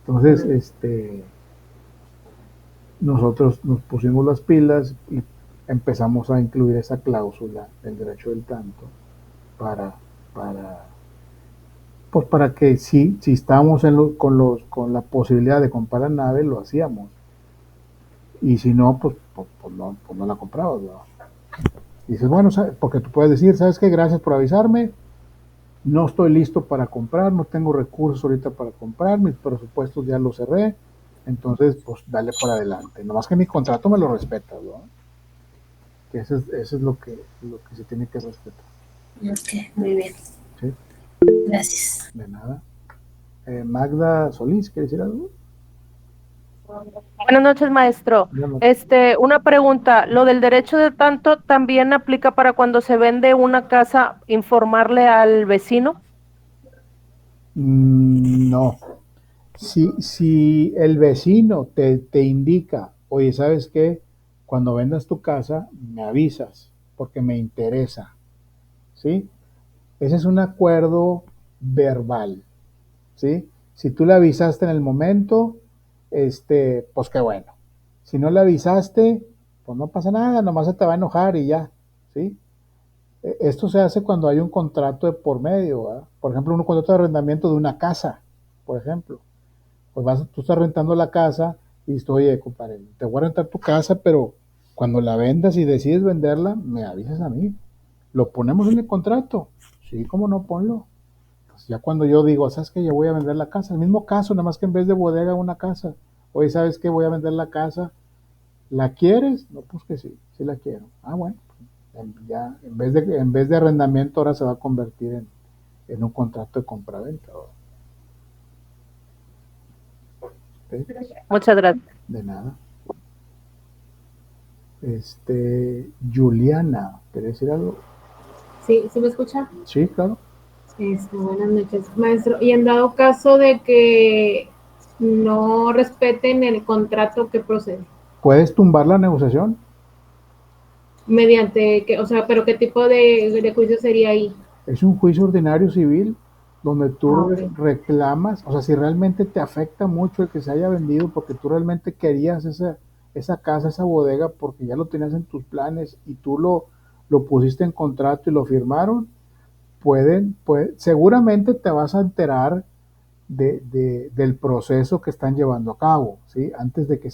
Speaker 1: Entonces, nosotros nos pusimos las pilas y empezamos a incluir esa cláusula del derecho del tanto para, pues para que si estábamos con la posibilidad de comprar la nave, lo hacíamos. Y si no, pues no la comprabas, ¿verdad? Y dices, bueno, porque tú puedes decir, ¿sabes qué? Gracias por avisarme, no estoy listo para comprar, no tengo recursos ahorita para comprar, mis presupuestos ya los cerré, entonces pues dale por adelante. Nomás que mi contrato me lo respeta, ¿no? Que eso es lo que se tiene que respetar.
Speaker 6: Ok, muy bien.
Speaker 1: ¿Sí?
Speaker 6: Gracias.
Speaker 1: De nada. Magda Solís, ¿quiere decir algo?
Speaker 5: Buenas noches, maestro. Una pregunta, ¿lo del derecho de tanto también aplica para cuando se vende una casa, informarle al vecino?
Speaker 1: No. Si el vecino te indica, oye, ¿sabes qué? Cuando vendas tu casa, me avisas, porque me interesa, ¿sí? Ese es un acuerdo verbal, ¿sí? Si tú le avisaste en el momento, pues qué bueno. Si no le avisaste, pues no pasa nada, nomás se te va a enojar y ya, ¿sí? Esto se hace cuando hay un contrato de por medio, ¿verdad? Por ejemplo, un contrato de arrendamiento de una casa, por ejemplo. Pues tú estás rentando la casa y dices, oye, compadre, te voy a rentar tu casa, pero cuando la vendas y decides venderla, me avisas a mí. Lo ponemos en el contrato. Sí, cómo no, ponlo. Pues ya cuando yo digo, ¿sabes qué? Yo voy a vender la casa. El mismo caso, nada más que en vez de bodega, una casa. Oye, ¿sabes qué? Voy a vender la casa. ¿La quieres? No, pues que sí, sí la quiero. Ah, bueno. Ya, en vez de arrendamiento, ahora se va a convertir en un contrato de compraventa. ¿Sí?
Speaker 5: Muchas gracias.
Speaker 1: De nada. Juliana, ¿querés decir algo?
Speaker 3: Sí, ¿se me escucha?
Speaker 1: Sí, claro.
Speaker 3: Buenas noches, maestro. Y en dado caso de que no respeten el contrato, ¿qué procede?
Speaker 1: ¿Puedes tumbar la negociación?
Speaker 3: Mediante, o sea, pero ¿qué tipo de juicio sería ahí?
Speaker 1: Es un juicio ordinario civil donde tú
Speaker 3: Okay.
Speaker 1: reclamas, o sea, si realmente te afecta mucho el que se haya vendido porque tú realmente querías esa casa, esa bodega, porque ya lo tenías en tus planes y tú lo pusiste en contrato y lo firmaron, seguramente te vas a enterar del proceso que están llevando a cabo, ¿sí? Antes de que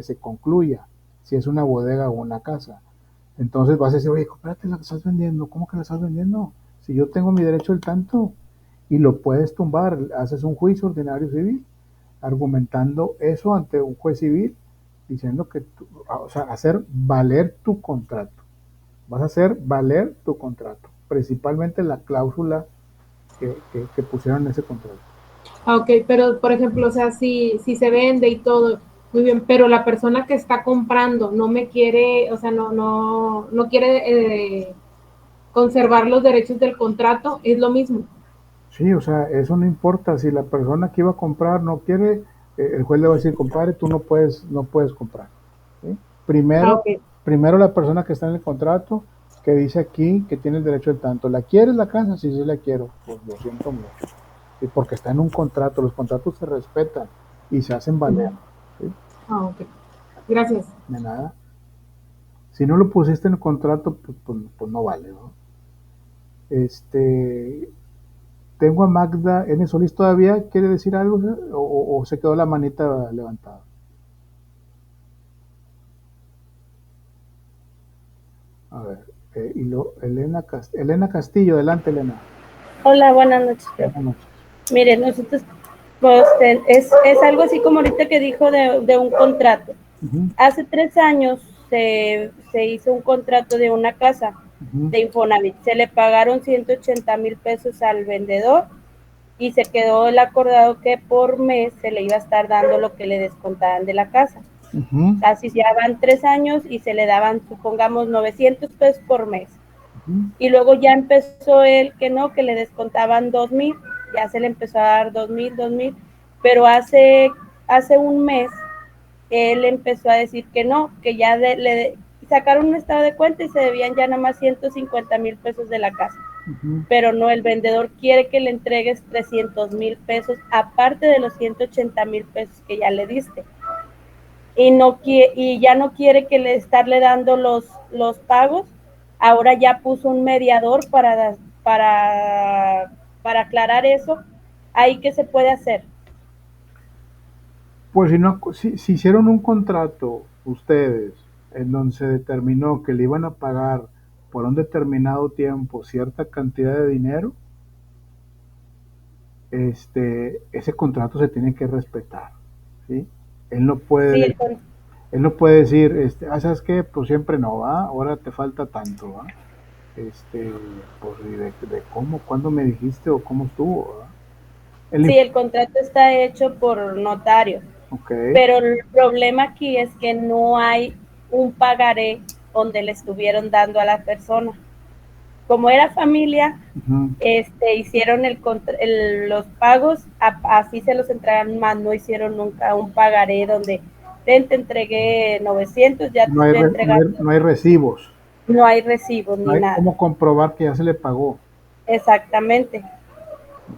Speaker 1: se concluya, si es una bodega o una casa. Entonces vas a decir, oye, espérate, la estás vendiendo, ¿cómo que la estás vendiendo? Si yo tengo mi derecho al tanto, y lo puedes tumbar, haces un juicio ordinario civil, argumentando eso ante un juez civil, diciendo que, o sea, hacer valer tu contrato. Vas a hacer valer tu contrato, principalmente la cláusula que pusieron en ese contrato.
Speaker 3: Ok, pero por ejemplo, o sea, si se vende y todo, muy bien, pero la persona que está comprando no me quiere, o sea, no quiere conservar los derechos del contrato, es lo mismo.
Speaker 1: Sí, o sea, eso no importa. Si la persona que iba a comprar no quiere, el juez le va a decir, compadre, tú no puedes comprar. ¿Sí? Primero,
Speaker 3: Ok.
Speaker 1: primero la persona que está en el contrato, que dice aquí que tiene el derecho al tanto. ¿La quieres la casa? Sí, sí la quiero. Pues lo siento mucho. ¿Sí? Porque está en un contrato. Los contratos se respetan y se hacen valer. ¿Sí?
Speaker 3: Ok. Gracias.
Speaker 1: De nada. Si no lo pusiste en el contrato, pues no vale, ¿no? Este, tengo a Magda N. Solís todavía. ¿Quiere decir algo? O se quedó la manita levantada? A ver. Elena Castillo. Adelante, Elena.
Speaker 7: Hola, buenas noches, profe.
Speaker 1: Buenas noches.
Speaker 7: Mire, nosotros, pues, es algo así como ahorita que dijo de un contrato. Hace 3 años se hizo un contrato de una casa de Infonavit. Se le pagaron 180,000 pesos al vendedor y se quedó el acordado que por mes se le iba a estar dando lo que le descontaban de la casa. Así ya van 3 años y se le daban, supongamos, 900 pesos por mes. Y luego ya empezó él que no, que le descontaban 2,000, ya se le empezó a dar 2,000, pero hace un mes él empezó a decir que no, que ya le sacaron un estado de cuenta y se debían ya nada más 150,000 pesos de la casa. Pero no, el vendedor quiere que le entregues 300,000 pesos, aparte de los 180,000 pesos que ya le diste. Y ya no quiere que le estarle dando los pagos. Ahora ya puso un mediador para aclarar eso. ¿Ahí qué se puede hacer?
Speaker 1: Pues si hicieron un contrato ustedes en donde se determinó que le iban a pagar por un determinado tiempo cierta cantidad de dinero, ese contrato se tiene que respetar, ¿sí? Él no puede,
Speaker 7: Sí,
Speaker 1: él no puede decir, ¿sabes qué? Pues siempre no, ¿va? Ahora te falta tanto, ¿va? Pues de cómo, cuándo me dijiste o cómo estuvo, ¿va?
Speaker 7: sí, el contrato está hecho por notario,
Speaker 1: Okay.
Speaker 7: pero el problema aquí es que no hay un pagaré donde le estuvieron dando a la persona. Como era familia, hicieron los pagos, así se los entregan, más no hicieron nunca un pagaré donde te entregué 900, ya
Speaker 1: No hay,
Speaker 7: te entregaron.
Speaker 1: no hay recibos.
Speaker 7: No hay recibos
Speaker 1: No
Speaker 7: ni
Speaker 1: hay
Speaker 7: nada.
Speaker 1: cómo comprobar que ya se le pagó.
Speaker 7: Exactamente.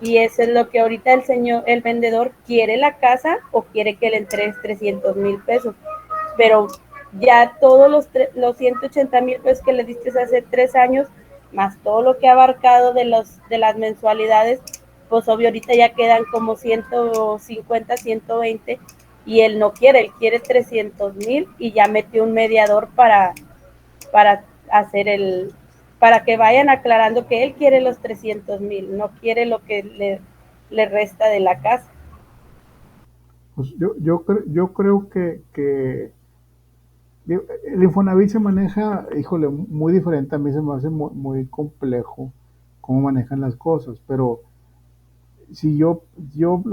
Speaker 7: Y eso es lo que ahorita el vendedor quiere la casa o quiere que le entregues 300,000 pesos. Pero ya todos los 180,000 pesos que le diste hace 3 años, más todo lo que ha abarcado de las mensualidades, pues obvio ahorita ya quedan como 150, 120 y él no quiere, él quiere 300,000 y ya metió un mediador para hacer para que vayan aclarando que él quiere los 300,000, no quiere lo que le resta de la casa.
Speaker 1: Pues yo creo que el Infonavit se maneja, híjole, muy diferente. A mí se me hace muy complejo cómo manejan las cosas, pero si yo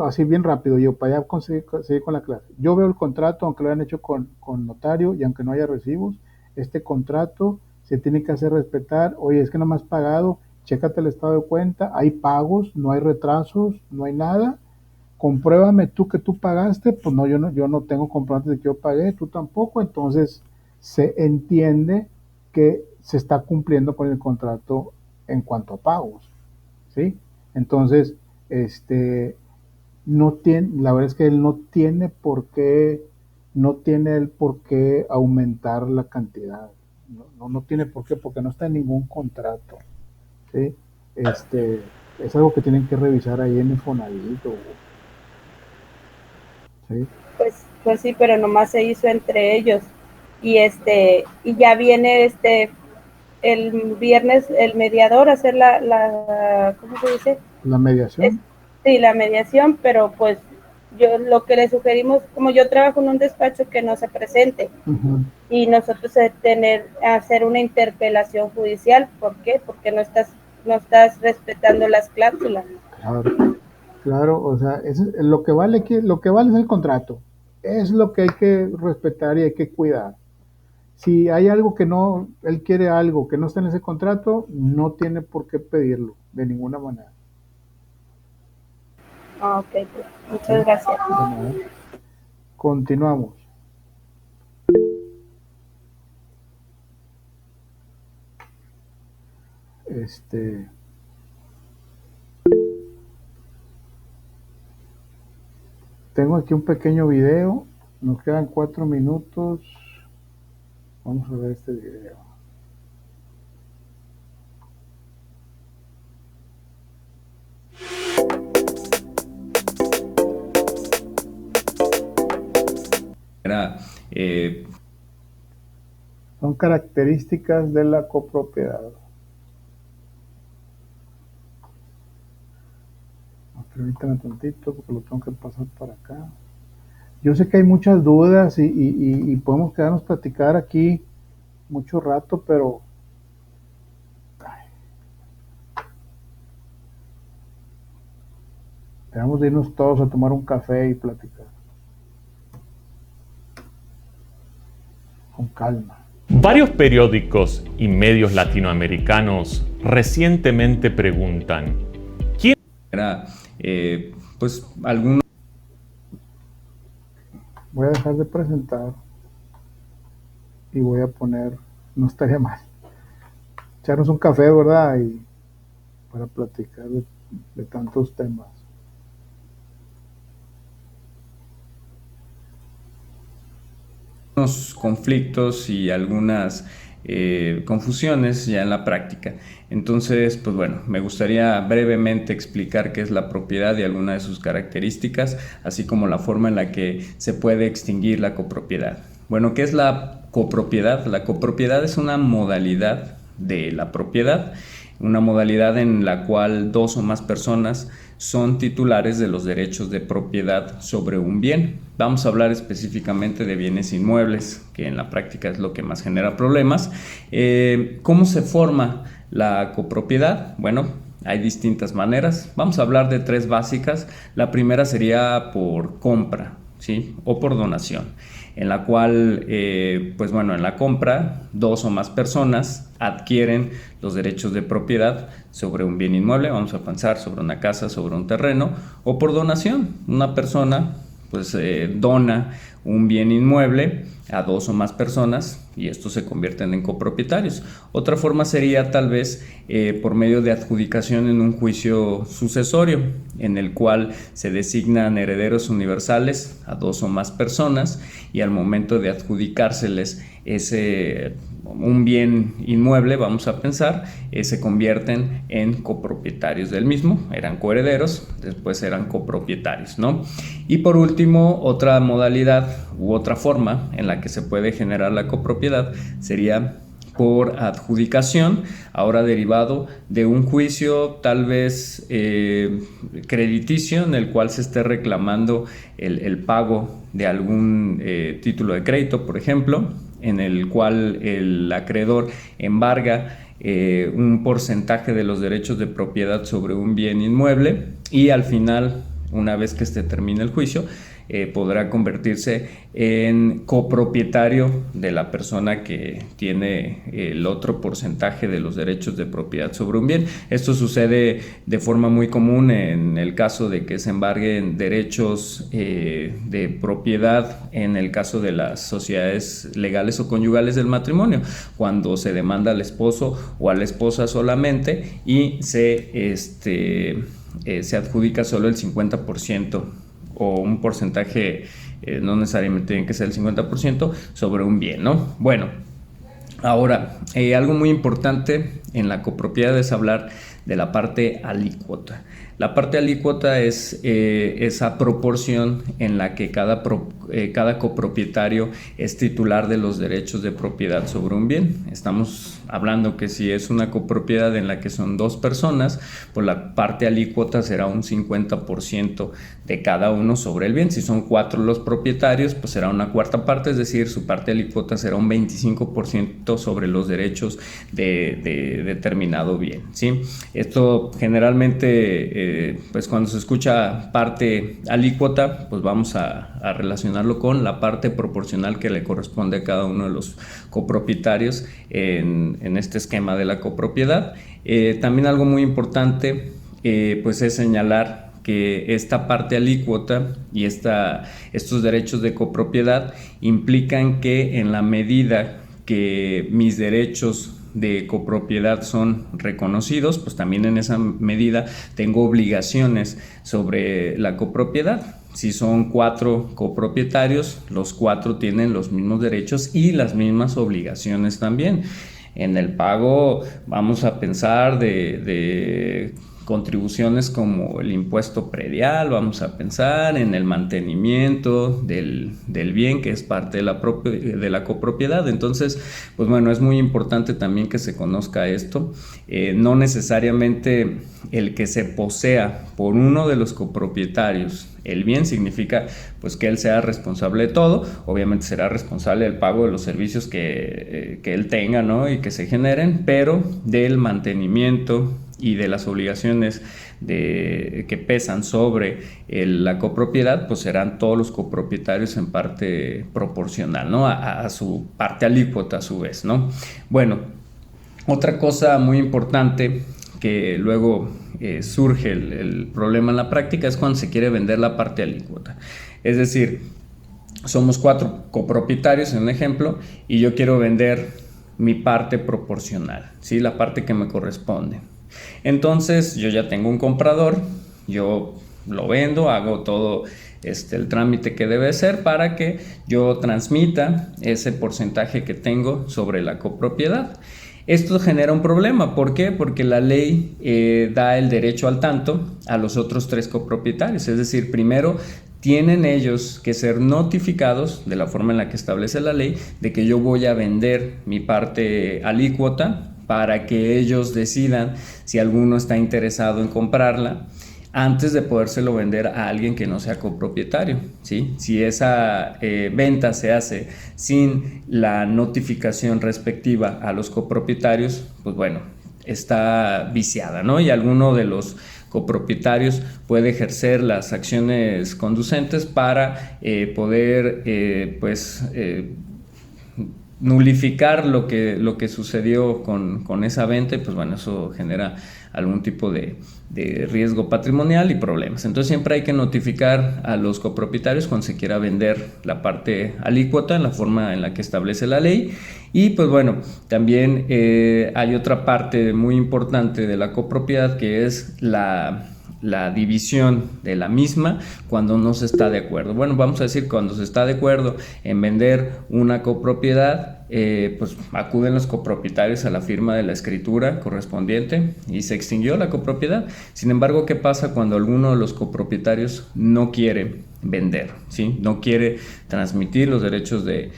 Speaker 1: así bien rápido, yo para ya seguir con la clase, yo veo el contrato, aunque lo hayan hecho con notario y aunque no haya recibos, este contrato se tiene que hacer respetar. Oye, es que no me has pagado, chécate el estado de cuenta, hay pagos, no hay retrasos, no hay nada. Compruébame tú que tú pagaste. Pues no, yo no tengo comprobantes de que yo pagué, tú tampoco. Entonces se entiende que se está cumpliendo con el contrato en cuanto a pagos, ¿sí? Entonces, no tiene, la verdad es que él no tiene por qué no tiene el por qué aumentar la cantidad. No tiene por qué, porque no está en ningún contrato. ¿Sí? Es algo que tienen que revisar ahí en Infonavit. ¿Sí?
Speaker 7: Pues sí, pero nomás se hizo entre ellos. Y y ya viene el viernes el mediador a hacer ¿cómo se dice?
Speaker 1: La mediación.
Speaker 7: Sí, la mediación, pero pues yo lo que le sugerimos, como yo trabajo en un despacho, que no se presente. Y nosotros hacer una interpelación judicial. ¿Por qué? Porque no estás respetando las cláusulas.
Speaker 1: Claro, o sea, lo que vale es el contrato. Es lo que hay que respetar y hay que cuidar. Si hay algo que no, él quiere algo que no está en ese contrato, no tiene por qué pedirlo, de ninguna manera.
Speaker 7: Ok, pues, muchas gracias.
Speaker 1: Continuamos. Tengo aquí un pequeño video, nos quedan 4 minutos. Vamos a ver este video. Son características de la copropiedad. Permítanme tantito porque lo tengo que pasar para acá. Yo sé que hay muchas dudas y podemos quedarnos a platicar aquí mucho rato, pero debemos de irnos todos a tomar un café y platicar con calma.
Speaker 8: Varios periódicos y medios latinoamericanos recientemente preguntan ¿quién
Speaker 9: era pues alguno?
Speaker 1: Voy a dejar de presentar y voy a poner, no estaría mal, echarnos un café, ¿verdad? Y para platicar de tantos temas.
Speaker 9: Unos conflictos y algunas confusiones ya en la práctica. Entonces, pues bueno, me gustaría brevemente explicar qué es la propiedad y algunas de sus características, así como la forma en la que se puede extinguir la copropiedad. Bueno, ¿qué es la copropiedad? La copropiedad es una modalidad de la propiedad, una modalidad en la cual dos o más personas son titulares de los derechos de propiedad sobre un bien. Vamos a hablar específicamente de bienes inmuebles, que en la práctica es lo que más genera problemas. ¿Cómo se forma la copropiedad? Bueno, hay distintas maneras. Vamos a hablar de 3 básicas. La primera sería por compra, ¿sí? O por donación, en la cual, pues bueno, en la compra, 2 o más personas adquieren los derechos de propiedad sobre un bien inmueble, vamos a pensar sobre una casa, sobre un terreno, o por donación, una persona pues dona un bien inmueble a 2 o más personas y estos se convierten en copropietarios. Otra forma sería tal vez por medio de adjudicación en un juicio sucesorio, en el cual se designan herederos universales a 2 o más personas y al momento de adjudicárseles un bien inmueble, vamos a pensar, se convierten en copropietarios del mismo. Eran coherederos, después eran copropietarios, ¿no? Y por último, otra modalidad u otra forma en la que se puede generar la copropiedad sería por adjudicación, ahora derivado de un juicio tal vez crediticio en el cual se esté reclamando el pago de algún título de crédito, por ejemplo, en el cual el acreedor embarga un porcentaje de los derechos de propiedad sobre un bien inmueble y al final, una vez que termine el juicio, podrá convertirse en copropietario de la persona que tiene el otro porcentaje de los derechos de propiedad sobre un bien. Esto sucede de forma muy común en el caso de que se embarguen derechos de propiedad en el caso de las sociedades legales o conyugales del matrimonio, cuando se demanda al esposo o a la esposa solamente y se adjudica solo el 50% o un porcentaje no necesariamente tiene que ser el 50% sobre un bien, ¿no? Bueno, ahora, algo muy importante en la copropiedad es hablar de la parte alícuota. La parte alícuota es esa proporción en la que cada copropietario es titular de los derechos de propiedad sobre un bien. Estamos hablando que si es una copropiedad en la que son 2 personas, pues la parte alícuota será un 50% de cada uno sobre el bien. Si son 4 los propietarios, pues será una cuarta parte, es decir, su parte alícuota será un 25% sobre los derechos de determinado bien, ¿sí? Esto generalmente, pues cuando se escucha parte alícuota, pues vamos a relacionarlo con la parte proporcional que le corresponde a cada uno de los copropietarios en este esquema de la copropiedad. También algo muy importante pues es señalar que esta parte alícuota y estos derechos de copropiedad implican que en la medida que mis derechos de copropiedad son reconocidos, pues también en esa medida tengo obligaciones sobre la copropiedad. Si son 4 copropietarios, los 4 tienen los mismos derechos y las mismas obligaciones también. En el pago vamos a pensar de contribuciones como el impuesto predial, vamos a pensar en el mantenimiento del bien que es parte de la copropiedad. Entonces, pues bueno, es muy importante también que se conozca esto. No necesariamente el que se posea por uno de los copropietarios el bien significa pues que él sea responsable de todo. Obviamente será responsable del pago de los servicios que él tenga, ¿no? Y que se generen, pero del mantenimiento y de las obligaciones que pesan sobre la copropiedad, pues serán todos los copropietarios en parte proporcional, ¿no? A su parte alícuota a su vez, ¿no? Bueno, otra cosa muy importante que luego surge el problema en la práctica es cuando se quiere vender la parte alícuota. Es decir, somos 4 copropietarios en un ejemplo y yo quiero vender mi parte proporcional, ¿sí? La parte que me corresponde. Entonces yo ya tengo un comprador, yo lo vendo, hago todo el trámite que debe ser para que yo transmita ese porcentaje que tengo sobre la copropiedad. Esto genera un problema. ¿Por qué? Porque la ley da el derecho al tanto a los otros 3 copropietarios. Es decir, primero tienen ellos que ser notificados de la forma en la que establece la ley de que yo voy a vender mi parte alícuota para que ellos decidan si alguno está interesado en comprarla antes de podérselo vender a alguien que no sea copropietario, ¿sí? Si esa venta se hace sin la notificación respectiva a los copropietarios, pues bueno, está viciada, ¿no? Y alguno de los copropietarios puede ejercer las acciones conducentes para poder nulificar lo que sucedió con esa venta, y pues bueno, eso genera algún tipo de riesgo patrimonial y problemas. Entonces siempre hay que notificar a los copropietarios cuando se quiera vender la parte alícuota en la forma en la que establece la ley. Y pues bueno, también hay otra parte muy importante de la copropiedad, que es la división de la misma cuando no se está de acuerdo. Bueno, vamos a decir, cuando se está de acuerdo en vender una copropiedad, pues acuden los copropietarios a la firma de la escritura correspondiente y se extinguió la copropiedad. Sin embargo, ¿qué pasa cuando alguno de los copropietarios no quiere vender, ¿sí? No quiere transmitir los derechos de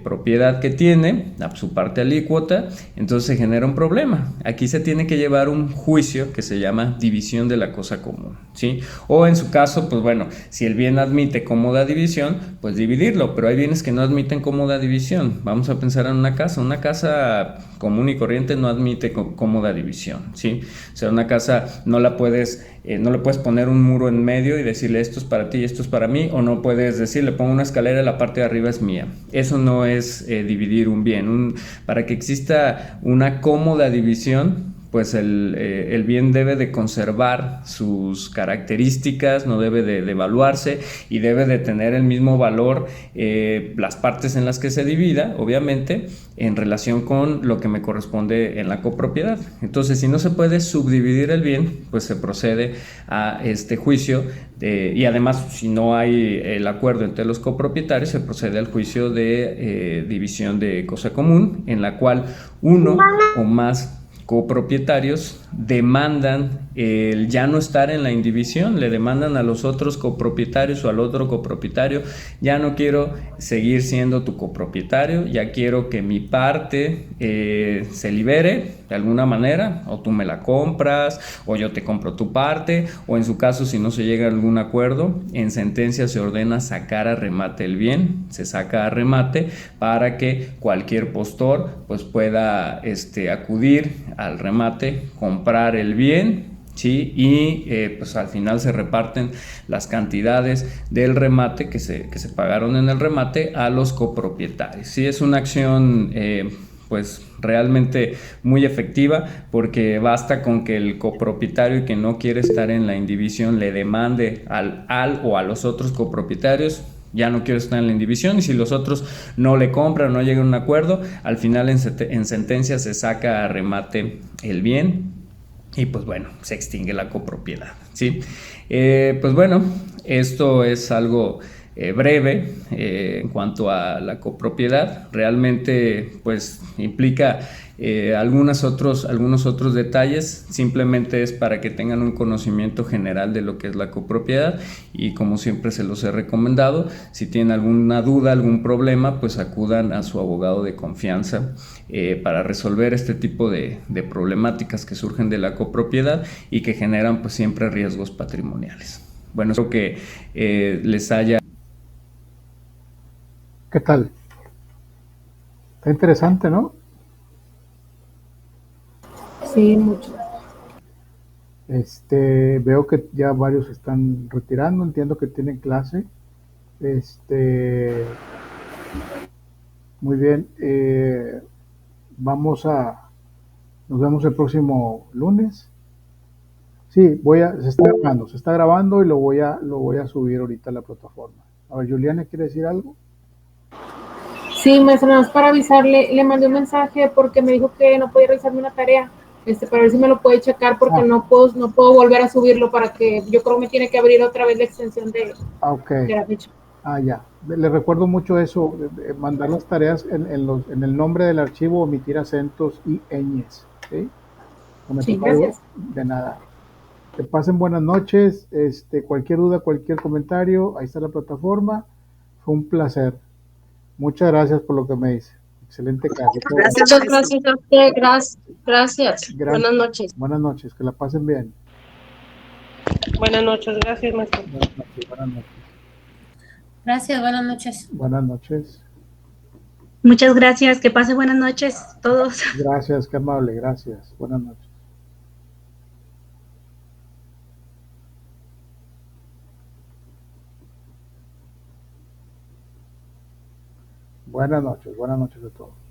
Speaker 9: propiedad que tiene a su parte alícuota? Entonces se genera un problema. Aquí se tiene que llevar un juicio que se llama división de la cosa común, ¿sí? O en su caso, pues bueno, si el bien admite cómoda división, pues dividirlo, pero hay bienes que no admiten cómoda división. Vamos a pensar en una casa común y corriente no admite cómoda división, ¿sí? O sea, una casa no le puedes poner un muro en medio y decirle esto es para ti y esto es para mí, o no puedes decirle pongo una escalera y la parte de arriba es mía. Eso no es dividir un bien. Para que exista una cómoda división, pues el bien debe de conservar sus características, no debe de devaluarse y debe de tener el mismo valor las partes en las que se divida, obviamente, en relación con lo que me corresponde en la copropiedad. Entonces, si no se puede subdividir el bien, pues se procede a este juicio y además, si no hay el acuerdo entre los copropietarios, se procede al juicio de división de cosa común, en la cual uno o más copropietarios demandan el ya no estar en la indivisión, le demandan a los otros copropietarios o al otro copropietario: ya no quiero seguir siendo tu copropietario, ya quiero que mi parte se libere de alguna manera, o tú me la compras, o yo te compro tu parte, o en su caso, si no se llega a algún acuerdo, en sentencia se ordena sacar a remate el bien, se saca a remate para que cualquier postor pues pueda acudir al remate, comprar el bien, ¿sí? Y pues al final se reparten las cantidades del remate que se pagaron en el remate a los copropietarios. Sí, es una acción pues realmente muy efectiva, porque basta con que el copropietario que no quiere estar en la indivisión le demande al o a los otros copropietarios: ya no quiero estar en la indivisión, y si los otros no le compran, no llegan a un acuerdo, al final en sentencia se saca a remate el bien y pues bueno, se extingue la copropiedad, ¿sí? Pues bueno, esto es algo breve en cuanto a la copropiedad. Realmente pues implica algunos otros detalles. Simplemente es para que tengan un conocimiento general de lo que es la copropiedad, y como siempre se los he recomendado, si tienen alguna duda, algún problema, pues acudan a su abogado de confianza para resolver este tipo de problemáticas que surgen de la copropiedad y que generan pues siempre riesgos patrimoniales. Bueno, espero que les haya...
Speaker 1: ¿Qué tal? Está interesante, ¿no?
Speaker 3: Sí, mucho.
Speaker 1: Veo que ya varios se están retirando, entiendo que tienen clase. Muy bien, nos vemos el próximo lunes. Sí, se está grabando y lo voy a subir ahorita a la plataforma. A ver, Juliana, ¿quiere decir algo?
Speaker 3: Sí, maestra, nada más para avisarle, le mandé un mensaje porque me dijo que no podía realizarme una tarea, para ver si me lo puede checar, porque no puedo volver a subirlo, para que yo creo me tiene que abrir otra vez la extensión de la fecha.
Speaker 1: Ya. Le recuerdo mucho eso, de mandar las tareas en el nombre del archivo, omitir acentos y ñes, ¿sí?
Speaker 3: Sí, gracias.
Speaker 1: De nada. Que pasen buenas noches. Cualquier duda, cualquier comentario, ahí está la plataforma. Fue un placer. Muchas gracias por lo que me dice. Excelente clase.
Speaker 10: Muchas gracias a usted. Gracias. Buenas noches.
Speaker 1: Buenas noches, que la pasen bien.
Speaker 5: Buenas noches, gracias, maestro.
Speaker 1: Buenas noches.
Speaker 6: Gracias, buenas noches.
Speaker 1: Buenas noches.
Speaker 10: Muchas gracias, que pase buenas noches todos.
Speaker 1: Gracias, qué amable, gracias. Buenas noches. Buenas noches a todos.